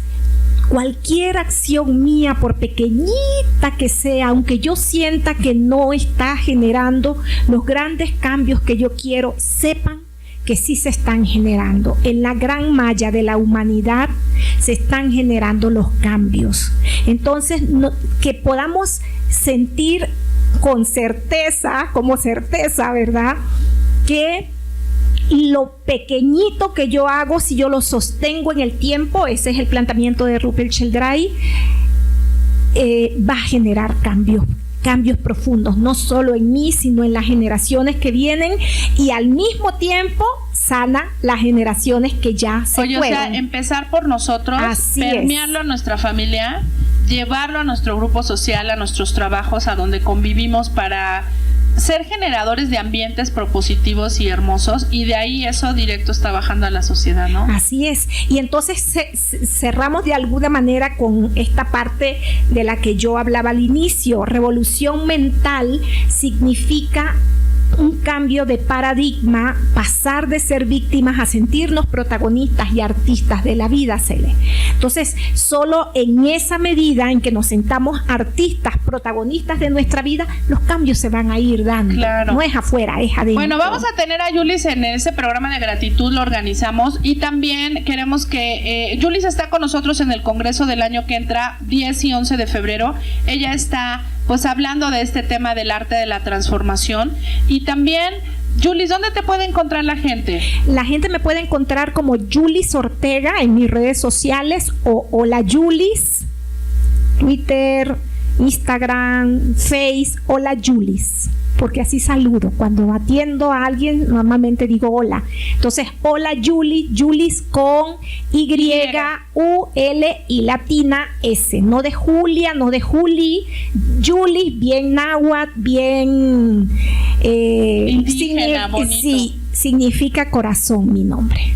cualquier acción mía, por pequeñita que sea, aunque yo sienta que no está generando los grandes cambios que yo quiero, sepan que sí se están generando. En la gran malla de la humanidad se están generando los cambios. Entonces, que podamos sentir con certeza, como certeza, ¿verdad?, que lo pequeñito que yo hago, si yo lo sostengo en el tiempo, ese es el planteamiento de Rupert Sheldrake, va a generar cambios profundos, no solo en mí, sino en las generaciones que vienen, y al mismo tiempo sana las generaciones que ya se fueron. O sea, empezar por nosotros, permearlo a nuestra familia, llevarlo a nuestro grupo social, a nuestros trabajos, a donde convivimos, para ser generadores de ambientes propositivos y hermosos, y de ahí eso directo está bajando a la sociedad, ¿no? Así es. Y entonces cerramos de alguna manera con esta parte de la que yo hablaba al inicio. Revolución mental significa un cambio de paradigma, pasar de ser víctimas a sentirnos protagonistas y artistas de la vida, Cele. Entonces, solo en esa medida en que nos sentamos artistas, protagonistas de nuestra vida, los cambios se van a ir dando. Claro. No es afuera, es adentro. Bueno, vamos a tener a Yulis en ese programa de gratitud, lo organizamos, y también queremos que Yulis está con nosotros en el Congreso del año que entra, 10 y 11 de febrero. Ella está pues hablando de este tema del arte de la transformación. Y también, Yulis, ¿dónde te puede encontrar la gente? La gente me puede encontrar como Yulis Ortega en mis redes sociales, o Hola Yulis, Twitter, Instagram, Face, Hola Yulis, porque así saludo. Cuando atiendo a alguien, normalmente digo hola. Entonces, Hola Yulis, Yulis con Y-U-L y latina S. No de Julia, no de Juli. Yulis, bien náhuatl, bien indígena, bonito. Sí, significa corazón mi nombre.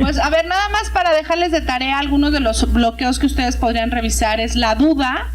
Pues a ver, nada más para dejarles de tarea algunos de los bloqueos que ustedes podrían revisar: es la duda,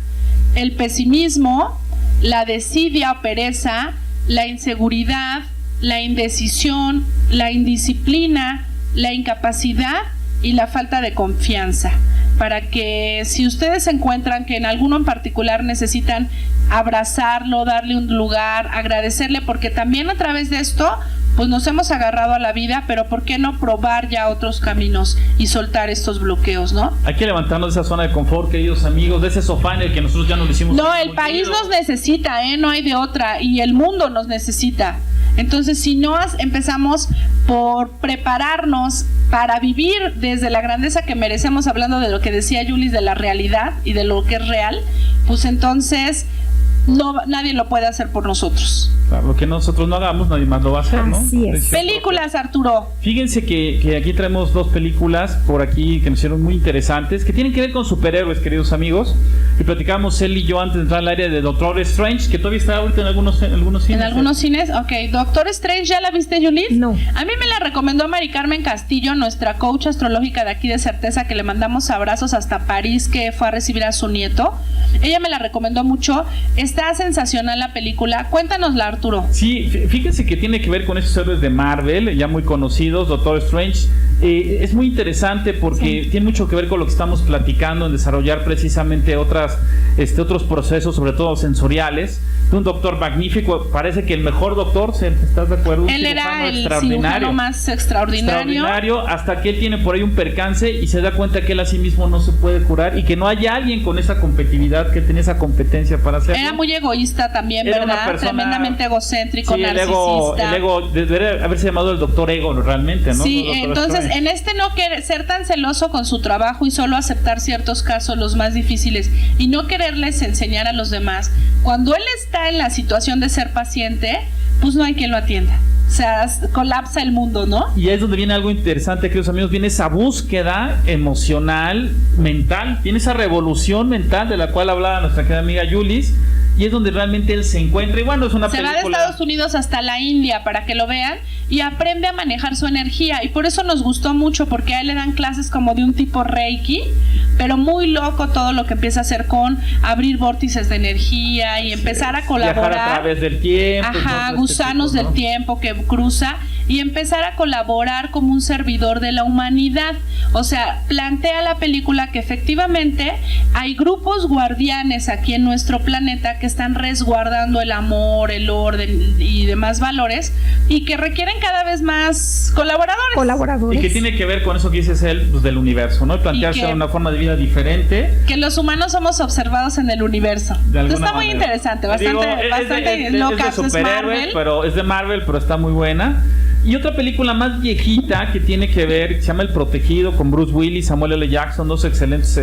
el pesimismo, la desidia o pereza, la inseguridad, la indecisión, la indisciplina, la incapacidad y la falta de confianza. Para que, si ustedes encuentran que en alguno en particular necesitan abrazarlo, darle un lugar, agradecerle, porque también a través de esto pues nos hemos agarrado a la vida, pero ¿por qué no probar ya otros caminos y soltar estos bloqueos, no? Hay que levantarnos de esa zona de confort, queridos amigos, de ese sofá en el que nosotros ya nos lo hicimos. No, el país nos necesita, no hay de otra, y el mundo nos necesita. Entonces, si no empezamos por prepararnos para vivir desde la grandeza que merecemos, hablando de lo que decía Yulis, de la realidad y de lo que es real, pues entonces nadie lo puede hacer por nosotros. Claro, lo que nosotros no hagamos, nadie más lo va a hacer, ¿no? Así es. Películas, Arturo. Fíjense que aquí traemos 2 películas por aquí que nos hicieron muy interesantes, que tienen que ver con superhéroes, queridos amigos. Y platicábamos él y yo antes de entrar al área de Doctor Strange, que todavía está ahorita en algunos cines. ¿En algunos cines? Ok. Doctor Strange, ¿ya la viste, Julie? No. A mí me la recomendó Mari Carmen Castillo, nuestra coach astrológica de aquí de Certeza, que le mandamos abrazos hasta París, que fue a recibir a su nieto. Ella me la recomendó mucho. Está sensacional la película. Cuéntanosla, Arturo. Sí, fíjense que tiene que ver con esos héroes de Marvel, ya muy conocidos, Doctor Strange. Es muy interesante porque tiene mucho que ver con lo que estamos platicando, en desarrollar precisamente otros procesos, sobre todo sensoriales. Un doctor magnífico, parece que el mejor doctor, ¿estás de acuerdo? Él era el cirujano más extraordinario, hasta que él tiene por ahí un percance y se da cuenta que él a sí mismo no se puede curar y que no hay alguien con esa competitividad, que tiene esa competencia para hacerlo. Era muy egoísta también, era ¿verdad? Tremendamente egocéntrico, sí, narcisista. El ego debería haberse llamado el doctor ego realmente, ¿no? Sí, entonces en no ser tan celoso con su trabajo y solo aceptar ciertos casos, los más difíciles, y no quererles enseñar a los demás. Cuando él está en la situación de ser paciente, pues no hay quien lo atienda. O sea, colapsa el mundo, ¿no? Y es donde viene algo interesante, queridos amigos. Viene esa búsqueda emocional, mental. Viene esa revolución mental de la cual hablaba nuestra querida amiga Yulis. Y es donde realmente él se encuentra. Y bueno, es una película. Se va de Estados Unidos hasta la India para que lo vean y aprende a manejar su energía. Y por eso nos gustó mucho, porque a él le dan clases como de un tipo Reiki, pero muy loco todo lo que empieza a hacer con abrir vórtices de energía y empezar a colaborar. Viajar a través del tiempo. Ajá, gusanos del tiempo que cruza y empezar a colaborar como un servidor de la humanidad. O sea, plantea la película que efectivamente hay grupos guardianes aquí en nuestro planeta que están resguardando el amor, el orden y demás valores y que requieren cada vez más colaboradores. Y que tiene que ver con eso que dices él, pues, del universo, ¿no? Plantearse una forma de vida diferente. Que los humanos somos observados en el universo. Está muy interesante, bastante loca. Es de superhéroes, pero es de Marvel, pero está muy buena. Y otra película más viejita que tiene que ver, se llama El Protegido, con Bruce Willis, Samuel L. Jackson, 2 excelentes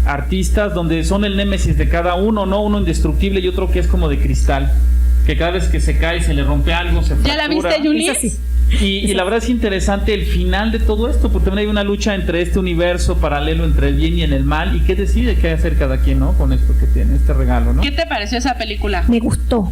artistas, donde son el némesis de cada uno, ¿no? Uno indestructible y otro que es como de cristal, que cada vez que se cae se le rompe algo, se fractura. ¿Ya la viste, Julie? Y la verdad es interesante el final de todo esto, porque también hay una lucha entre este universo paralelo, entre el bien y el mal, y qué decide qué hacer cada quien, ¿no? Con esto que tiene, este regalo, ¿no? ¿Qué te pareció esa película? Me gustó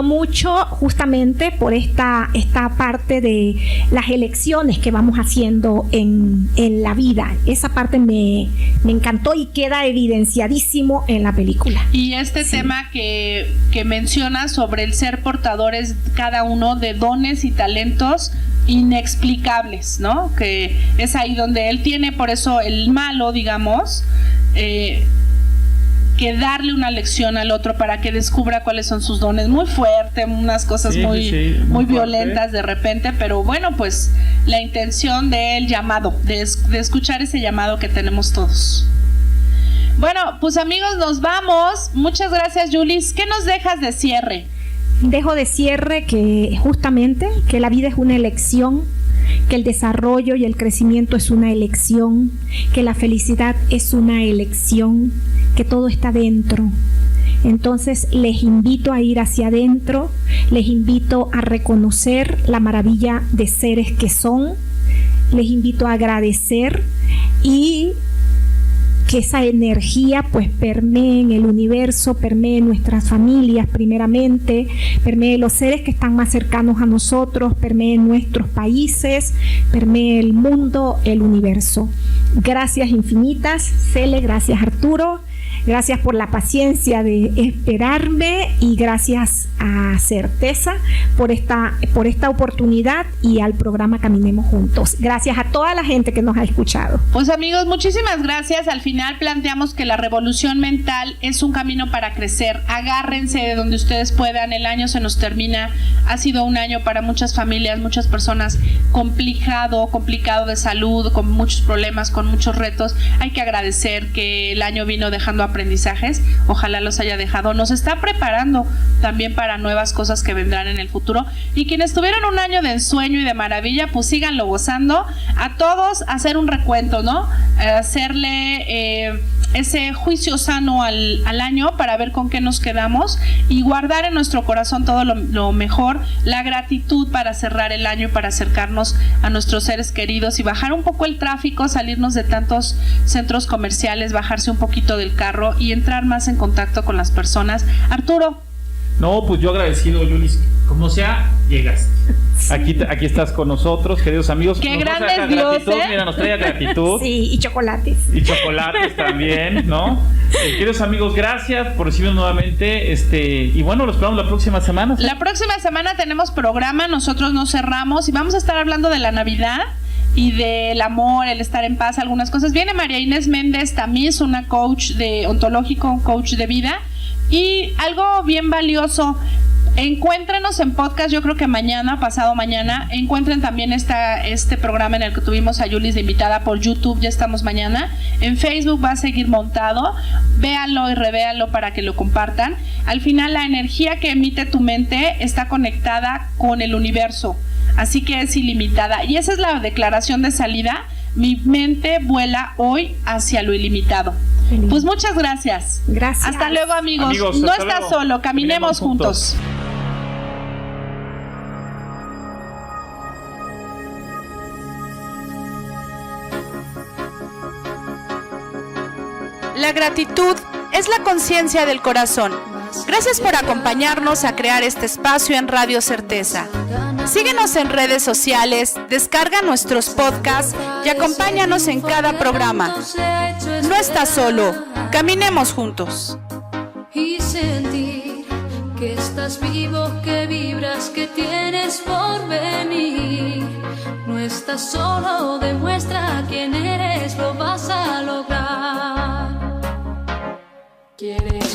mucho, justamente por esta parte de las elecciones que vamos haciendo en la vida. Esa parte me encantó y queda evidenciadísimo en la película. Y tema que menciona sobre el ser portadores cada uno de dones y talentos inexplicables, ¿no? Que es ahí donde él tiene, por eso el malo, digamos, que darle una lección al otro para que descubra cuáles son sus dones. Muy fuerte, unas cosas muy violentas de repente, pero bueno, pues la intención del llamado, de escuchar ese llamado que tenemos todos. Bueno, pues amigos, nos vamos. Muchas gracias, Julis. ¿Qué nos dejas de cierre? Dejo de cierre que justamente que la vida es una elección, que el desarrollo y el crecimiento es una elección, que la felicidad es una elección, que todo está dentro. Entonces les invito a ir hacia adentro, les invito a reconocer la maravilla de seres que son, les invito a agradecer y que esa energía pues permee en el universo, permee en nuestras familias primeramente, permee los seres que están más cercanos a nosotros, permee en nuestros países, permee el mundo, el universo. Gracias infinitas, Cele, gracias Arturo, gracias por la paciencia de esperarme y gracias a Certeza por esta oportunidad y al programa Caminemos Juntos. Gracias a toda la gente que nos ha escuchado. Pues amigos, muchísimas gracias. Al final planteamos que la revolución mental es un camino para crecer. Agárrense de donde ustedes puedan. El año se nos termina. Ha sido un año para muchas familias, muchas personas complicado de salud, con muchos problemas, con muchos retos. Hay que agradecer que el año vino dejando aprendizajes. Ojalá los haya dejado. Nos está preparando también para nuevas cosas que vendrán en el futuro. Y quienes tuvieron un año de ensueño y de maravilla, pues síganlo gozando. A todos hacer un recuento, ¿no? Hacerle ese juicio sano al año para ver con qué nos quedamos y guardar en nuestro corazón todo lo mejor, la gratitud para cerrar el año y para acercarnos a nuestros seres queridos y bajar un poco el tráfico, salirnos de tantos centros comerciales, bajarse un poquito del carro y entrar más en contacto con las personas. Arturo. No, pues yo agradecido, Yulis. Como sea, llegas. Aquí estás con nosotros, queridos amigos. Qué grandes Dios, ¿eh? Mira, nos trae gratitud. Sí, y chocolates. Y chocolates también, ¿no? Queridos amigos, gracias por recibirnos nuevamente. Y bueno, los esperamos la próxima semana. La próxima semana tenemos programa, nosotros nos cerramos y vamos a estar hablando de la Navidad y del amor, el estar en paz, algunas cosas. Viene María Inés Méndez Tamiz, una coach ontológico, un coach de vida. Y algo bien valioso, encuéntrenos en podcast, yo creo que mañana, pasado mañana, encuentren también este programa en el que tuvimos a Yulis de invitada por YouTube, ya estamos mañana, en Facebook va a seguir montado, véanlo y revéanlo para que lo compartan. Al final la energía que emite tu mente está conectada con el universo, así que es ilimitada y esa es la declaración de salida, mi mente vuela hoy hacia lo ilimitado. Pues muchas gracias. Gracias. Hasta luego, amigos. No estás solo, caminemos juntos. La gratitud es la conciencia del corazón. Gracias por acompañarnos a crear este espacio en Radio Certeza. Síguenos en redes sociales, descarga nuestros podcasts y acompáñanos en cada programa. No estás solo, caminemos juntos. Y sentir que estás vivo, que vibras, que tienes por venir. No estás solo, demuestra quién eres, lo vas a lograr. ¿Quieres?